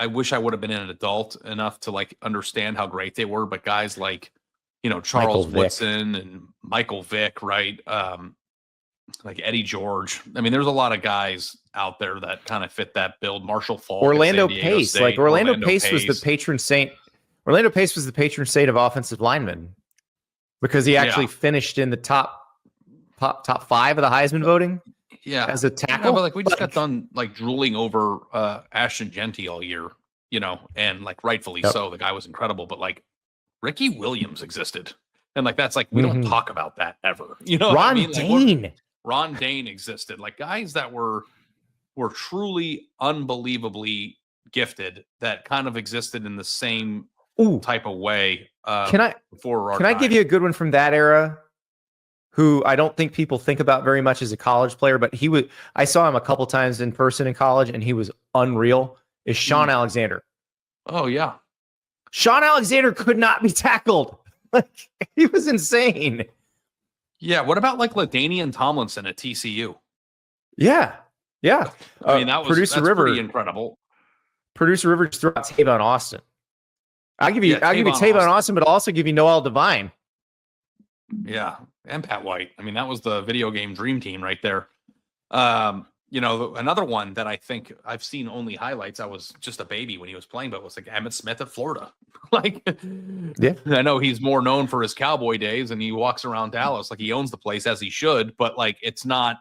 wish I would have been an adult enough to understand how great they were. But guys like, Charles Woodson and Michael Vick, right? Like Eddie George. I mean, there's a lot of guys out there that kind of fit that build. Marshall Faulk, Orlando Pace. State. Orlando Pace was the patron saint. Orlando Pace was the patron saint of offensive linemen because he actually finished in the top 5 of the Heisman voting. Yeah, as a tackle. Yeah, but we just got done drooling over Ashton Genty all year, and rightfully so. The guy was incredible, but Ricky Williams existed. And that's we don't talk about that ever. Ron Dane. Ron Dane existed. Guys that were truly unbelievably gifted that kind of existed in the same type of way. Can I give you a good one from that era? Who I don't think people think about very much as a college player, but I saw him a couple times in person in college and he was unreal, is Sean Alexander. Oh yeah. Sean Alexander could not be tackled. Like, he was insane. Yeah. What about like LaDainian Tomlinson at TCU? Yeah. Yeah. I mean, that's pretty incredible. Producer River just threw out Tavon Austin. I'll give you Tavon Austin, but I'll also give you Noel Devine. Yeah. And Pat White. I mean, that was the video game dream team right there. Another one that I think I've seen only highlights. I was just a baby when he was playing, but was like Emmitt Smith at Florida. Like, yeah, I know he's more known for his cowboy days and he walks around Dallas like he owns the place, as he should, but like, it's not,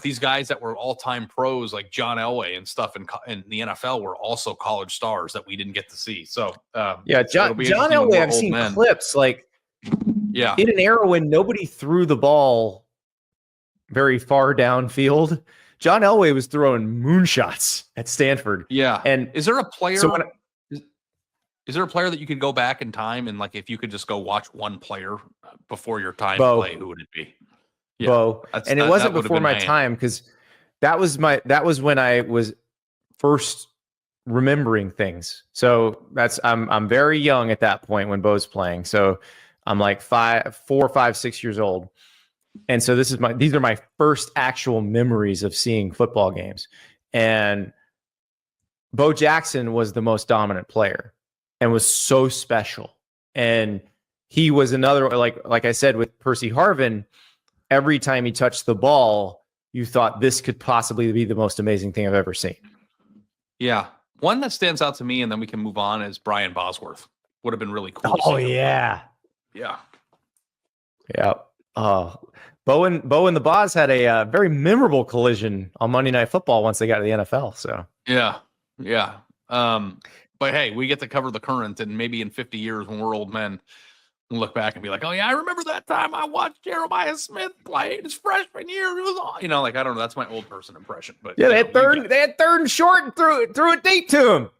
these guys that were all-time pros like John Elway and stuff in the NFL were also college stars that we didn't get to see. So John Elway, I've seen clips like in an era when nobody threw the ball very far downfield. John Elway was throwing moonshots at Stanford. Yeah. And is there a player? Is there a player that you could go back in time and like, if you could just go watch one player before your time play, who would it be? Yeah, Bo. And it wasn't before my time, because that was when I was first remembering things. So I'm very young at that point when Bo's playing. So I'm like 4, 5, 6 years old. And so these are my first actual memories of seeing football games. And Bo Jackson was the most dominant player and was so special. And he was another, like I said, with Percy Harvin, every time he touched the ball, you thought this could possibly be the most amazing thing I've ever seen. Yeah. One that stands out to me, and then we can move on, is Brian Bosworth. Would have been really cool. Oh, yeah. Yeah. Yeah. Bo and the Boz had a very memorable collision on Monday Night Football once they got to the NFL. So yeah. But hey, we get to cover the current, and maybe in 50 years when we're old men, we'll look back and be like, oh yeah, I remember that time I watched Jeremiah Smith play his freshman year. It was I don't know. That's my old person impression. But yeah, they had third and short and threw it deep to him.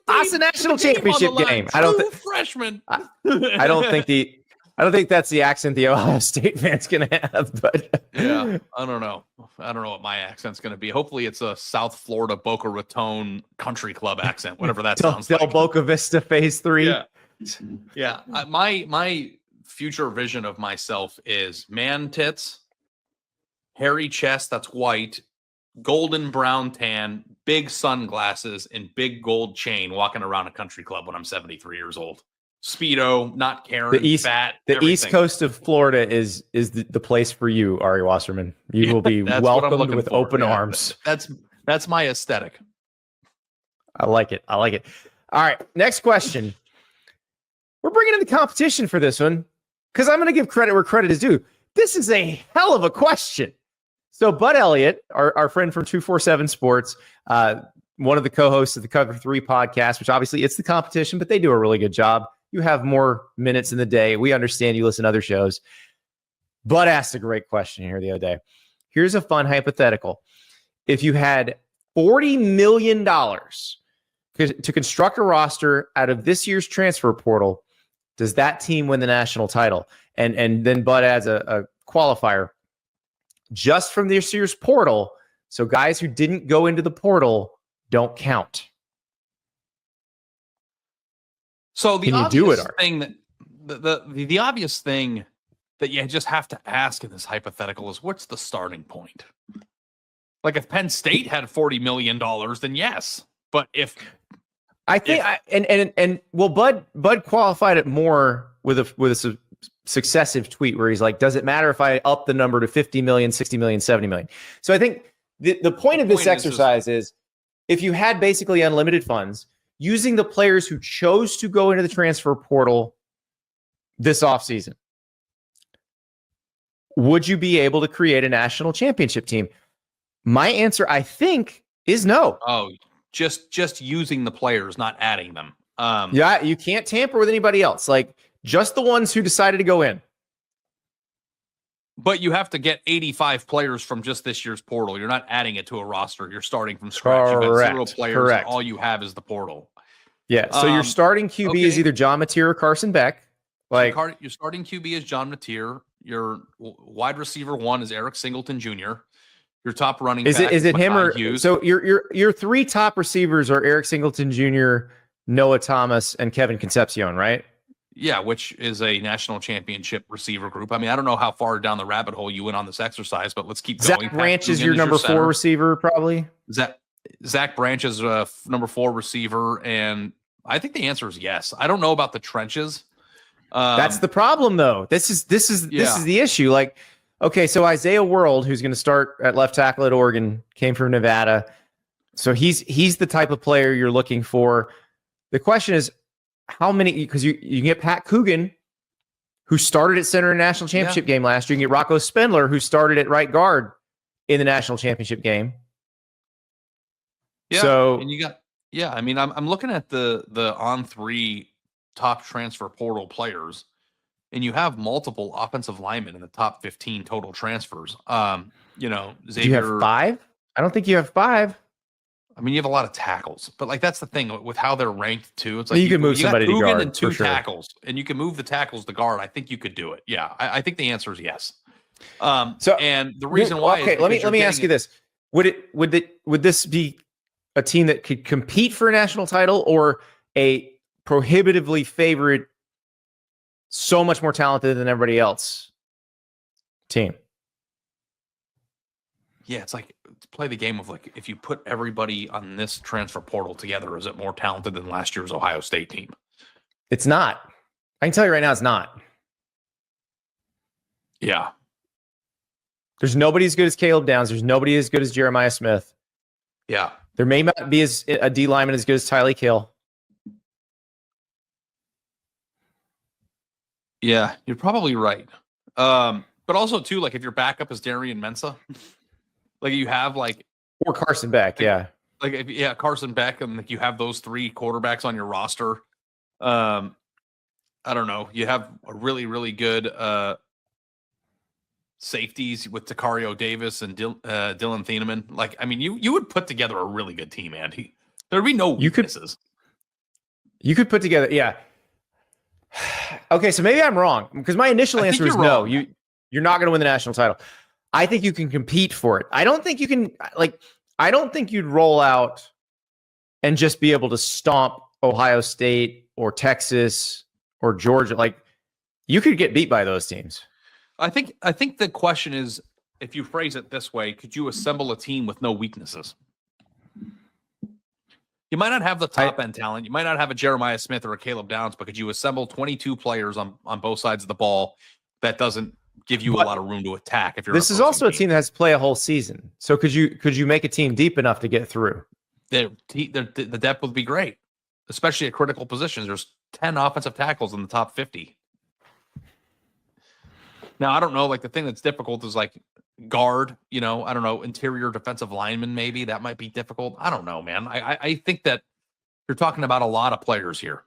That's a national championship game. I don't think freshman. I don't think that's the accent the Ohio State fan's gonna have. But yeah, I don't know what my accent's gonna be. Hopefully, it's a South Florida Boca Raton country club accent, whatever that sounds like. Del Boca Vista Phase 3. Yeah. My future vision of myself is man tits, hairy chest that's white, golden brown tan, big sunglasses, and big gold chain, walking around a country club when I'm 73 years old. Speedo, not caring, fat. The East Coast of Florida is the place for you, Ari Wasserman. You will be welcomed with open arms. That's my aesthetic. I like it. All right, next question. We're bringing in the competition for this one because I'm going to give credit where credit is due. This is a hell of a question. So Bud Elliott, our friend from 247 Sports, one of the co-hosts of the Cover 3 podcast, which obviously it's the competition, but they do a really good job. You have more minutes in the day. We understand you listen to other shows. Bud asked a great question here the other day. Here's a fun hypothetical. If you had $40 million to construct a roster out of this year's transfer portal, does that team win the national title? And then Bud adds a qualifier. Just from this year's portal, so guys who didn't go into the portal don't count. So the obvious thing that the obvious thing that you just have to ask in this hypothetical is, what's the starting point? Like if Penn State had $40 million, then yes. But if Bud qualified it more with a successive tweet where he's like, does it matter if I up the number to 50 million, 60 million, 70 million? So I think the point of this exercise is if you had basically unlimited funds, using the players who chose to go into the transfer portal this offseason, would you be able to create a national championship team? My answer, I think, is no. Oh, just using the players, not adding them. Yeah, you can't tamper with anybody else. Like just the ones who decided to go in. But you have to get 85 players from just this year's portal. You're not adding it to a roster. You're starting from scratch. You've got 0 players. And all you have is the portal. Yeah. So your starting QB is either John Mateer or Carson Beck. Like your starting QB is John Mateer. Your wide receiver 1 is Eric Singleton Jr. Your top running back is it him or Hughes. So your 3 top receivers are Eric Singleton Jr., Noah Thomas, and Kevin Concepcion, right? Yeah, which is a national championship receiver group. I mean, I don't know how far down the rabbit hole you went on this exercise, but let's keep going. Zach Branch is your number 4 receiver, probably. Zach Branch is a number 4 receiver, and I think the answer is yes. I don't know about the trenches. That's the problem, though. This is the issue. Like, okay, so Isaiah World, who's going to start at left tackle at Oregon, came from Nevada, so he's the type of player you're looking for. The question is, how many? Because you can get Pat Coogan, who started at center in the national championship game last year. You can get Rocco Spindler, who started at right guard in the national championship game. Yeah, so and you got I mean, I'm looking at the on 3 top transfer portal players, and you have multiple offensive linemen in the top 15 total transfers. Xavier. Do you have 5? I don't think you have 5. I mean, you have a lot of tackles, but like that's the thing with how they're ranked too. It's like you can move somebody to guard and 2 for sure. tackles, and you can move the tackles to guard. I think you could do it. Yeah, I think the answer is yes. And the reason why, okay, let me ask you this: would this be a team that could compete for a national title, or a prohibitively favored, so much more talented than everybody else team? Yeah, it's like play the game of like, if you put everybody on this transfer portal together, is it more talented than last year's Ohio State team? It's not. I can tell you right now, it's not. Yeah. There's nobody as good as Caleb Downs. There's nobody as good as Jeremiah Smith. Yeah. There may not be a D lineman as good as Tyleik Hill. Yeah, you're probably right. But also too, like if your backup is Darian Mensah, like you have like, or Carson Beck, Carson Beck, and like you have those 3 quarterbacks on your roster. I don't know. You have a really, really good safeties with Takario Davis and Dylan Thieneman. Like, I mean, you would put together a really good team, Andy. There'd be no weaknesses. You could put together, yeah. Okay, so maybe I'm wrong, because my initial answer is no. You're not going to win the national title. I think you can compete for it. I don't think you can, I don't think you'd roll out and just be able to stomp Ohio State or Texas or Georgia. Like, you could get beat by those teams. I think the question is, if you phrase it this way, could you assemble a team with no weaknesses? You might not have the top end talent. You might not have a Jeremiah Smith or a Caleb Downs, but could you assemble 22 players on both sides of the ball that doesn't give you a lot of room to attack? If you're this is also a team that has to play a whole season. So could you make a team deep enough to get through? The depth would be great, especially at critical positions. There's 10 offensive tackles in the top 50. Now, I don't know, like the thing that's difficult is like guard, I don't know, interior defensive lineman, maybe that might be difficult. I don't know, man. I think that you're talking about a lot of players here.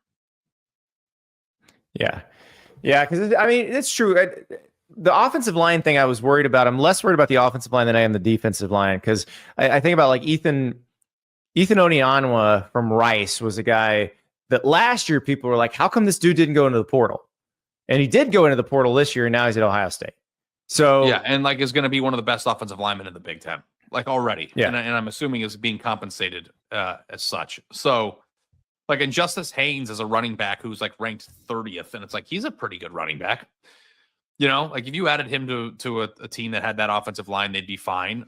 Yeah. Yeah, because, I mean, it's true. The offensive line thing I was worried about. I'm less worried about the offensive line than I am the defensive line, because I think about like Ethan Onianwa from Rice was a guy that last year people were like, how come this dude didn't go into the portal? And he did go into the portal this year, and now he's at Ohio State. So yeah, and like is going to be one of the best offensive linemen in the Big Ten, like already. Yeah, and I'm assuming is being compensated as such. So like, and Justice Haynes is a running back who's like ranked 30th, and it's like he's a pretty good running back. Like if you added him to a team that had that offensive line, they'd be fine.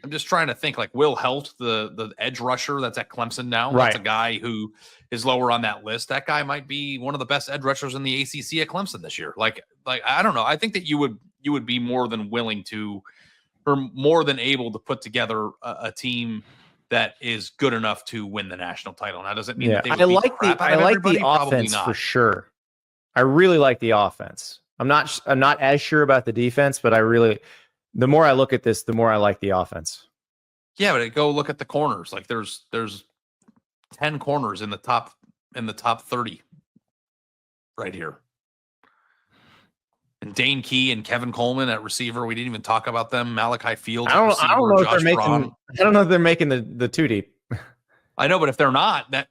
I'm just trying to think, like Will Helt, the edge rusher that's at Clemson now. Right. That's a guy who is lower on that list. That guy might be one of the best edge rushers in the ACC at Clemson this year. Like I don't know. I think that you would be more than willing to, or more than able to put together a team that is good enough to win the national title. Now, does it mean that they would I like the offense for sure. I really like the offense. I'm not as sure about the defense, but the more I look at this, the more I like the offense. Yeah, but go look at the corners. Like there's 10 corners in the top 30 right here. And Dane Key and Kevin Coleman at receiver. We didn't even talk about them. Malachi Fields. I don't know if they're making the two deep. I know, but if they're not, that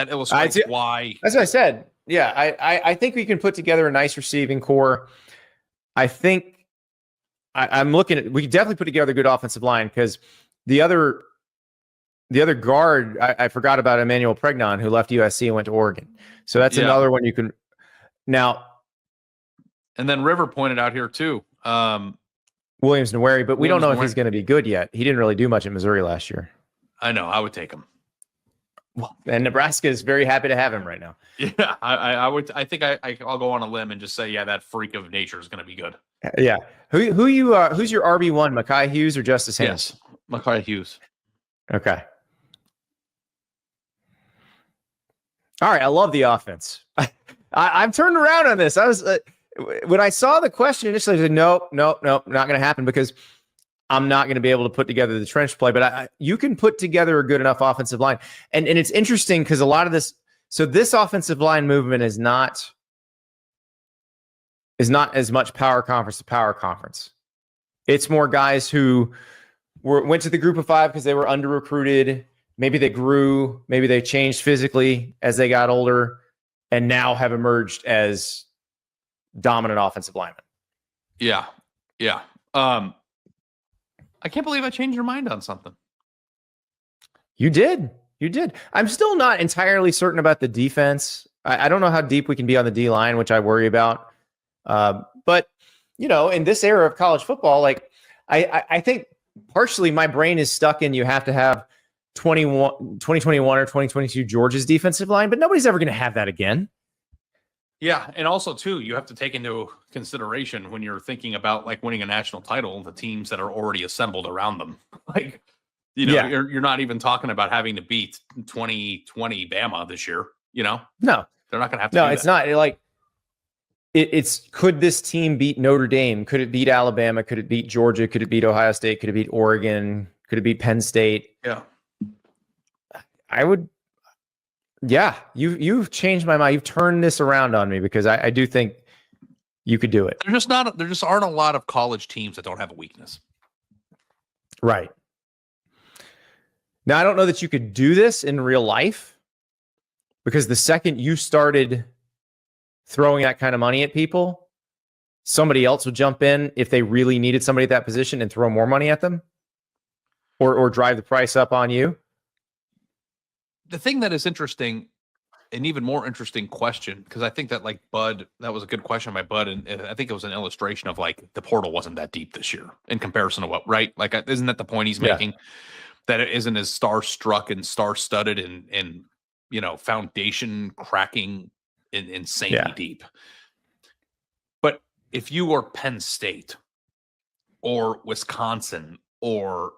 illustrates why. That's what I said. Yeah, I think we can put together a nice receiving core. I think I'm looking at. We can definitely put together a good offensive line, because the other guard I forgot about, Emmanuel Pregnon, who left USC and went to Oregon. So that's another one you can. Now, and then River pointed out here too. Williams Nwaneri, but we don't know if he's going to be good yet. He didn't really do much in Missouri last year. I know. I would take him. Well, and Nebraska is very happy to have him right now. Yeah, I would. I think I'll go on a limb and just say, yeah, that freak of nature is going to be good. Yeah. Who's your RB1, Mekhi Hughes or Justice Haynes? Yes, Mekhi Hughes. Okay. All right. I love the offense. I'm turned around on this. I was when I saw the question initially, I said, nope, not going to happen because I'm not going to be able to put together the trench play. But you can put together a good enough offensive line, and it's interesting because a lot of this. So this offensive line movement is not as much power conference to power conference. It's more guys who went to the group of five because they were under recruited. Maybe they grew, maybe they changed physically as they got older, and now have emerged as dominant offensive linemen. Yeah. I can't believe I changed your mind on something. You did. I'm still not entirely certain about the defense. I don't know how deep we can be on the D line, which I worry about. But in this era of college football, like I think partially my brain is stuck in you have to have 2021 or 2022 Georgia's defensive line, but nobody's ever going to have that again. Yeah, and also too, you have to take into consideration when you're thinking about like winning a national title, the teams that are already assembled around them. Like, you're not even talking about having to beat 2020 Bama this year. No, they're not going to have to. No, it's not like it's. Could this team beat Notre Dame? Could it beat Alabama? Could it beat Georgia? Could it beat Ohio State? Could it beat Oregon? Could it beat Penn State? Yeah, I would. Yeah, you've changed my mind. You've turned this around on me because I do think you could do it. There just aren't a lot of college teams that don't have a weakness. Right. Now, I don't know that you could do this in real life because the second you started throwing that kind of money at people, somebody else would jump in if they really needed somebody at that position and throw more money at them or drive the price up on you. The thing that is interesting, an even more interesting question, because I think that like Bud, that was a good question by Bud, and I think it was an illustration of like the portal wasn't that deep this year in comparison to what, right? Like, isn't that the point he's making? That it isn't as star-struck and star-studded and foundation cracking and insanely deep. But if you are Penn State or Wisconsin or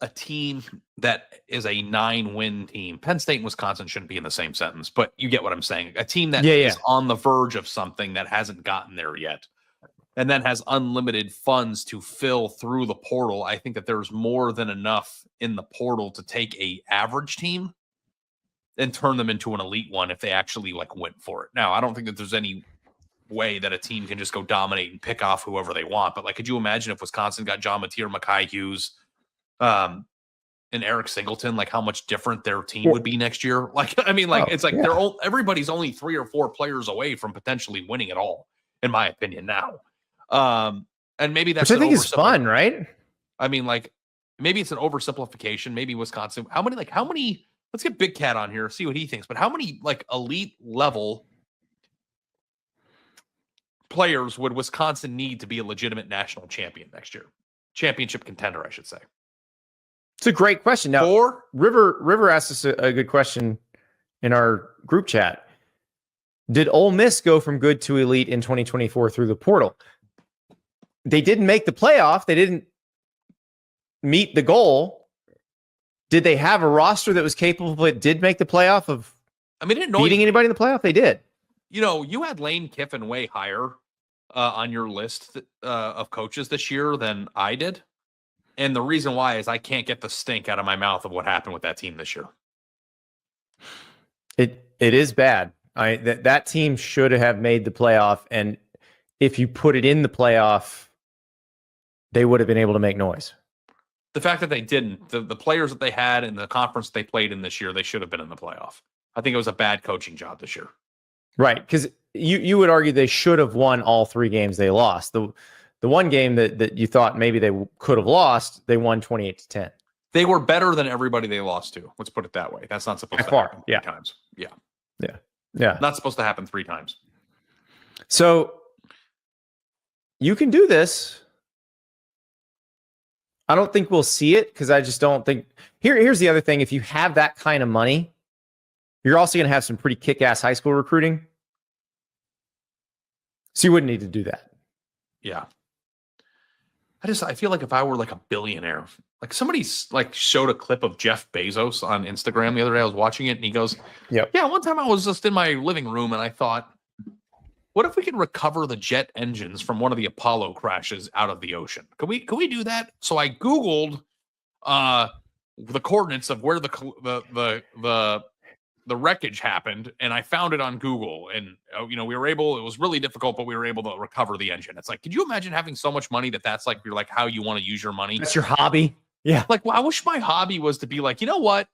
a team that is a 9-win team, Penn State and Wisconsin shouldn't be in the same sentence, but you get what I'm saying. A team that is on the verge of something that hasn't gotten there yet, and then has unlimited funds to fill through the portal. I think that there's more than enough in the portal to take a average team and turn them into an elite one if they actually like went for it. Now, I don't think that there's any way that a team can just go dominate and pick off whoever they want. But like, could you imagine if Wisconsin got John Mateer, Mekhi Hughes, and Eric Singleton, like how much different their team would be next year? Like, I mean, like everybody's only 3 or 4 players away from potentially winning it all, in my opinion now. And maybe that's, which I think is fun, right? I mean, like maybe it's an oversimplification. Maybe Wisconsin, how many, let's get Big Cat on here, see what he thinks, but how many like elite level players would Wisconsin need to be a legitimate national champion next year? Championship contender, I should say. It's a great question. Now, River asked us a good question in our group chat. Did Ole Miss go from good to elite in 2024 through the portal? They didn't make the playoff. They didn't meet the goal. Did they have a roster that was capable but did make the playoff of beating anybody in the playoff? They did. You had Lane Kiffin way higher on your list of coaches this year than I did. And the reason why is I can't get the stink out of my mouth of what happened with that team this year. It is bad. That team should have made the playoff. And if you put it in the playoff, they would have been able to make noise. The fact that they didn't, the players that they had in the conference they played in this year, they should have been in the playoff. I think it was a bad coaching job this year. Right. Because you would argue they should have won all 3 games they lost. The one game that you thought maybe they could have lost, they won 28-10. They were better than everybody they lost to. Let's put it that way. That's not supposed to happen 3 times. Yeah. Not supposed to happen 3 times. So you can do this. I don't think we'll see it because I just don't think. Here's the other thing. If you have that kind of money, you're also going to have some pretty kick-ass high school recruiting. So you wouldn't need to do that. Yeah. I feel like if I were like a billionaire, like somebody's like showed a clip of Jeff Bezos on Instagram the other day. I was watching it and he goes, yeah, one time I was just in my living room and I thought, what if we could recover the jet engines from one of the Apollo crashes out of the ocean? Can we do that? So I Googled the coordinates of where the wreckage happened, and I found it on Google. And we were able. It was really difficult, but we were able to recover the engine. It's like, could you imagine having so much money that's like you're like how you want to use your money? That's your hobby. Yeah. Like, well, I wish my hobby was to be like, you know what?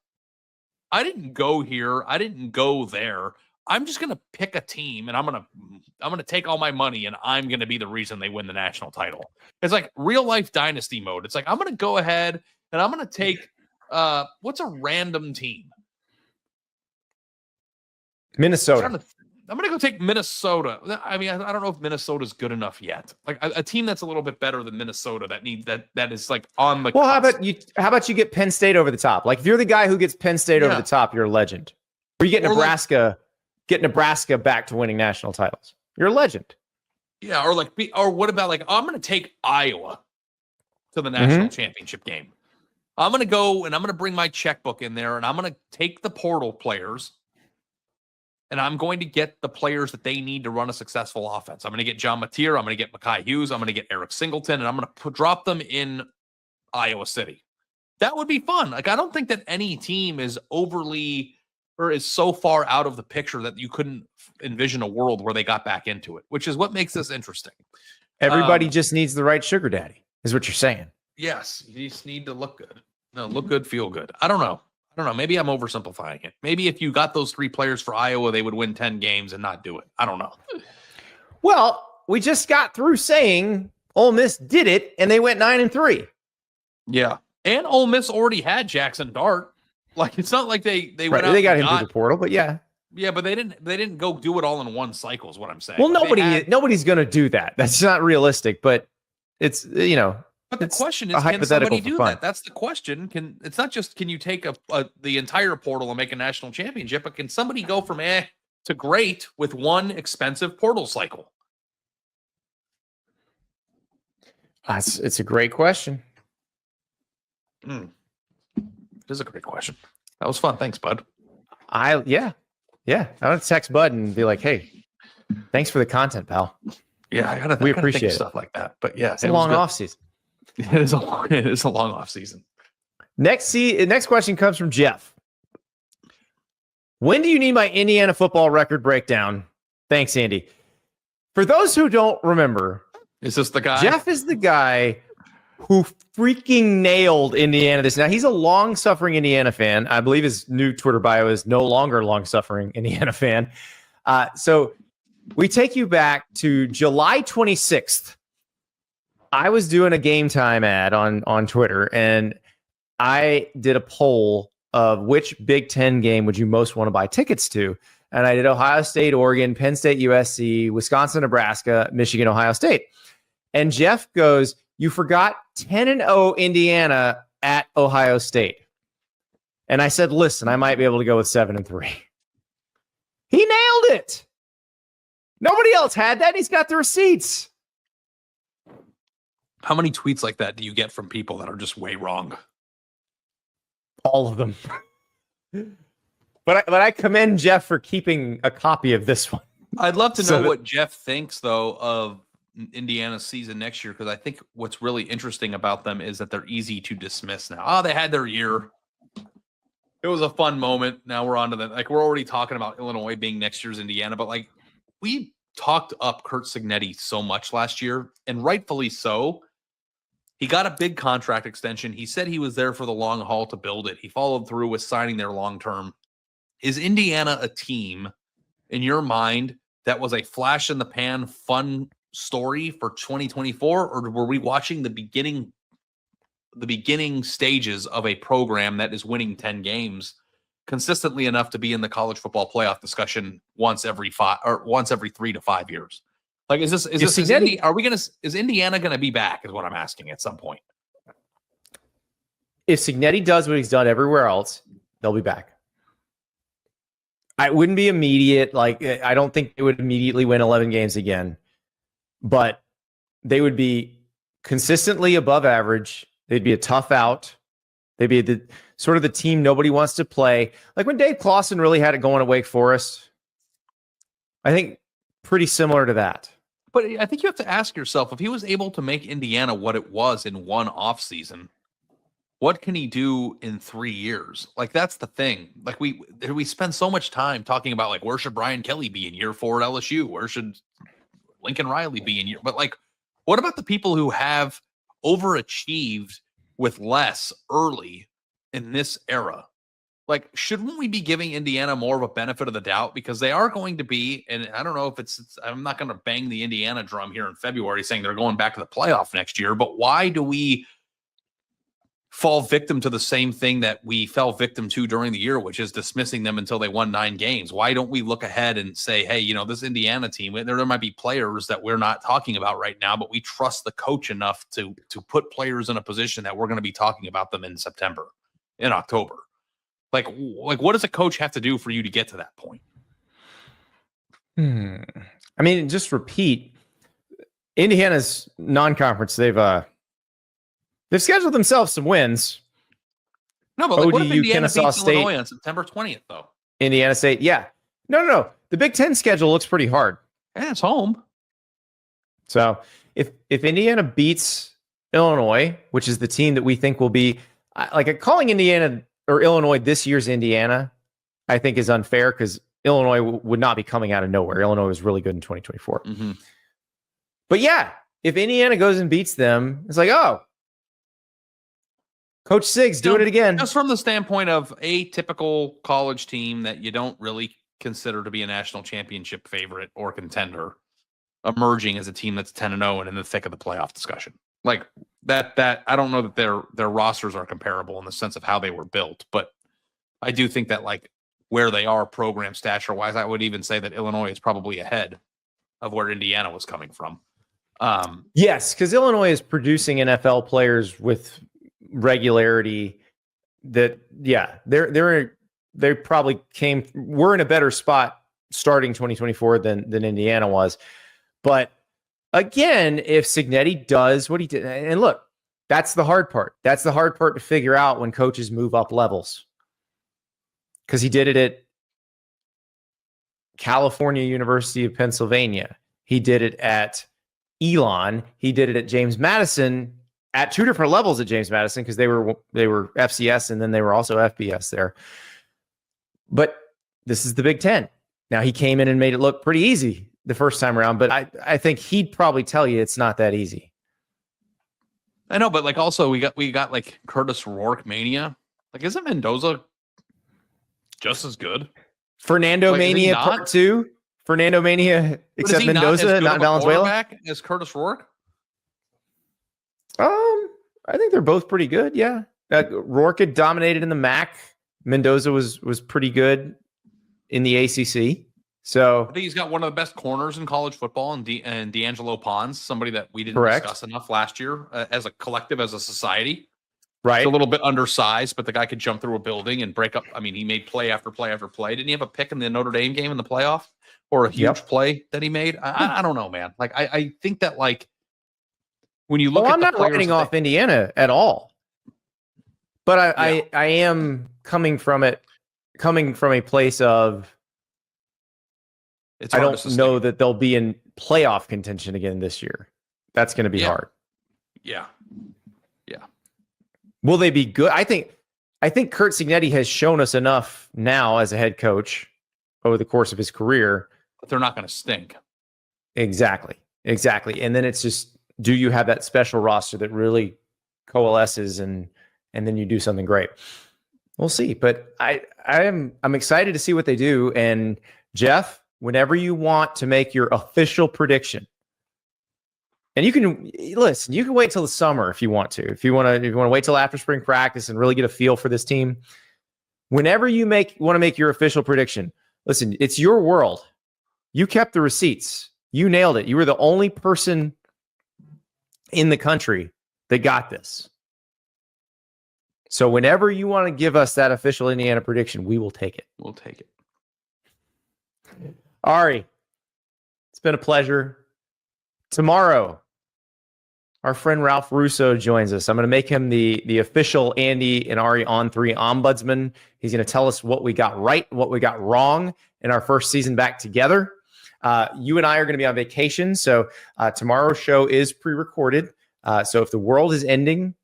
I didn't go here. I didn't go there. I'm just gonna pick a team, and I'm gonna take all my money, and I'm gonna be the reason they win the national title. It's like real life dynasty mode. It's like I'm gonna go ahead and I'm gonna take what's a random team? Minnesota. I'm gonna go take Minnesota. I mean, I don't know if Minnesota's good enough yet. Like a team that's a little bit better than Minnesota that needs that is like on the. Well, how about you get Penn State over the top? Like if you're the guy who gets Penn State over the top, you're a legend. Or you get Nebraska. Get Nebraska back to winning national titles. You're a legend. Yeah, or what about like I'm going to take Iowa to the national championship game. I'm going to go and I'm going to bring my checkbook in there and I'm going to take the portal players and I'm going to get the players that they need to run a successful offense. I'm going to get John Mateer. I'm going to get Mekhi Hughes. I'm going to get Eric Singleton, and I'm going to drop them in Iowa City. That would be fun. Like I don't think that any team is overly or is so far out of the picture that you couldn't envision a world where they got back into it, which is what makes this interesting. Everybody just needs the right sugar daddy, is what you're saying. Yes, you just need to look good. No, look good, feel good. I don't know. Maybe I'm oversimplifying it. Maybe if you got those 3 players for Iowa, they would win 10 games and not do it. I don't know. Well, we just got through saying Ole Miss did it, and they went 9-3. Yeah, and Ole Miss already had Jackson Dart. Like it's not like they went out. They got him through the portal, but yeah, but they didn't go do it all in one cycle. Is what I'm saying. Well, nobody's going to do that. That's not realistic. But it's But the question is, can somebody do that? That's the question. It's not just can you take the entire portal and make a national championship, but can somebody go from to great with one expensive portal cycle? It's a great question. It is a great question. That was fun. Thanks, Bud. Yeah. I want to text Bud and be like, "Hey, thanks for the content, pal." Yeah, we appreciate stuff like that. But yeah, it's a long off season. It is a long off season. Next question comes from Jeff. When do you need my Indiana football record breakdown? Thanks, Andy. For those who don't remember, is this the guy? Jeff is the guy who freaking nailed Indiana this. Now, he's a long-suffering Indiana fan. I believe his new Twitter bio is no longer long-suffering Indiana fan. So we take you back to July 26th. I was doing a Game Time ad on Twitter, and I did a poll of which Big Ten game would you most want to buy tickets to. And I did Ohio State, Oregon, Penn State, USC, Wisconsin, Nebraska, Michigan, Ohio State. And Jeff goes, you forgot 10-0 Indiana at Ohio State. And I said, listen, I might be able to go with 7-3. He nailed it. Nobody else had that. He's got the receipts. How many tweets like that do you get from people that are just way wrong? All of them. But I commend Jeff for keeping a copy of this one. I'd love to know what Jeff thinks, though, of Indiana's season next year, because I think what's really interesting about them is that they're easy to dismiss now. Oh, they had their year. It was a fun moment. Now we're on to the, like, we're already talking about Illinois being next year's Indiana, but like we talked up Curt Cignetti so much last year, and rightfully so. He got a big contract extension. He said he was there for the long haul to build it. He followed through with signing their long-term. Is Indiana a team in your mind that was a flash in the pan, fun story for 2024, or were we watching the beginning stages of a program that is winning 10 games consistently enough to be in the college football playoff discussion once every 3 to 5 years? Like, is Indiana going to be back? Is what I'm asking at some point. If Cignetti does what he's done everywhere else, they'll be back. I wouldn't be immediate. Like, I don't think they would immediately win 11 games again, but they would be consistently above average. They'd be a tough out. They'd be the sort of the team nobody wants to play. Like when Dave Clawson really had it going at Wake Forest. I think pretty similar to that. But I think you have to ask yourself, if he was able to make Indiana what it was in one offseason, what can he do in 3 years? Like, that's the thing. Like, we spend so much time talking about, like, where should Brian Kelly be in year 4 at LSU? Where should Lincoln Riley be in year? But, like, what about the people who have overachieved with less early in this era? Like, shouldn't we be giving Indiana more of a benefit of the doubt? Because they are going to be, and I don't know if I'm not going to bang the Indiana drum here in February saying they're going back to the playoff next year, but why do we fall victim to the same thing that we fell victim to during the year, which is dismissing them until they won 9 games? Why don't we look ahead and say, hey, you know, this Indiana team, there might be players that we're not talking about right now, but we trust the coach enough to put players in a position that we're going to be talking about them in September, in October. Like what does a coach have to do for you to get to that point? I mean, just repeat, Indiana's non-conference, they've scheduled themselves some wins. No, but like, what if Indiana Kennesaw beats State, Illinois on September 20th, though? Indiana State, yeah. No. The Big Ten schedule looks pretty hard. Yeah, it's home. So if Indiana beats Illinois, which is the team that we think will be, like, calling Indiana or Illinois this year's Indiana, I think is unfair because Illinois would not be coming out of nowhere. Illinois was really good in 2024. Mm-hmm. But yeah, if Indiana goes and beats them, it's like, oh, Coach Sig's doing it again. Just from the standpoint of a typical college team that you don't really consider to be a national championship favorite or contender, emerging as a team that's 10-0 and in the thick of the playoff discussion. Like that I don't know that their rosters are comparable in the sense of how they were built, but I do think that, like, where they are program stature wise, I would even say that Illinois is probably ahead of where Indiana was coming from. Yes, because Illinois is producing NFL players with regularity that, yeah, they probably we're in a better spot starting 2024 than Indiana was. But again, if Cignetti does what he did, and look, that's the hard part. That's the hard part to figure out when coaches move up levels. Because he did it at California University of Pennsylvania. He did it at Elon. He did it at James Madison at 2 different levels at James Madison because they were FCS and then they were also FBS there. But this is the Big Ten. Now, he came in and made it look pretty easy the first time around, but I think he'd probably tell you it's not that easy. I know, but like also we got like Curtis Rourke mania. Like, isn't Mendoza just as good? Fernando Mania Part 2. Fernando Mania, except Mendoza, not Valenzuela. As Curtis Rourke? I think they're both pretty good. Yeah, Rourke had dominated in the MAC. Mendoza was pretty good in the ACC. So I think he's got one of the best corners in college football, and D'Angelo Pons, somebody that we didn't discuss enough last year as a collective, as a society. Right, he's a little bit undersized, but the guy could jump through a building and break up. I mean, he made play after play after play. Didn't he have a pick in the Notre Dame game in the playoff, or a huge play that he made? I don't know, man. Like I think that, like, when you look at, I'm not writing off Indiana at all, but I am coming from a place of, I don't know that they'll be in playoff contention again this year. That's going to be hard. Yeah. Will they be good? I think Curt Cignetti has shown us enough now as a head coach over the course of his career. But they're not going to stink. Exactly. And then it's just, do you have that special roster that really coalesces and then you do something great? We'll see. But I'm excited to see what they do. And Jeff, whenever you want to make your official prediction, and you can wait till the summer if you want to. If you want to wait till after spring practice and really get a feel for this team, whenever you want to make your official prediction, listen, it's your world. You kept the receipts. You nailed it. You were the only person in the country that got this. So whenever you want to give us that official Indiana prediction, we will take it. We'll take it. Ari, it's been a pleasure. Tomorrow, our friend Ralph Russo joins us. I'm going to make him the official Andy and Ari on 3 ombudsman. He's going to tell us what we got right, what we got wrong in our first season back together. You and I are going to be on vacation, so tomorrow's show is pre-recorded. So if the world is ending,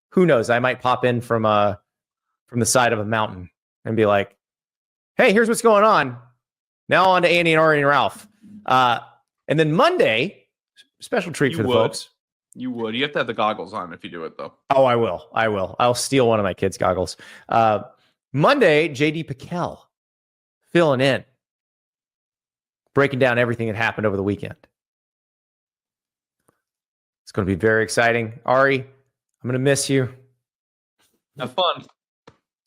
who knows? I might pop in from the side of a mountain and be like, "Hey, here's what's going on." Now on to Andy and Ari and Ralph. And then Monday, special treat for the folks. You would. You have to have the goggles on if you do it, though. Oh, I will. I'll steal one of my kids' goggles. Monday, JD Piquel filling in, breaking down everything that happened over the weekend. It's going to be very exciting. Ari, I'm going to miss you. Have fun.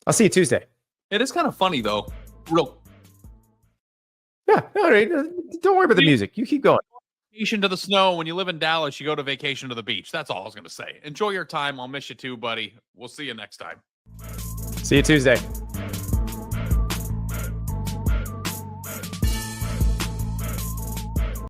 I'll see you Tuesday. It is kind of funny, though. Yeah, no, don't worry about the music. You keep going. Vacation to the snow. When you live in Dallas, you go to vacation to the beach. That's all I was going to say. Enjoy your time. I'll miss you too, buddy. We'll see you next time. See you Tuesday.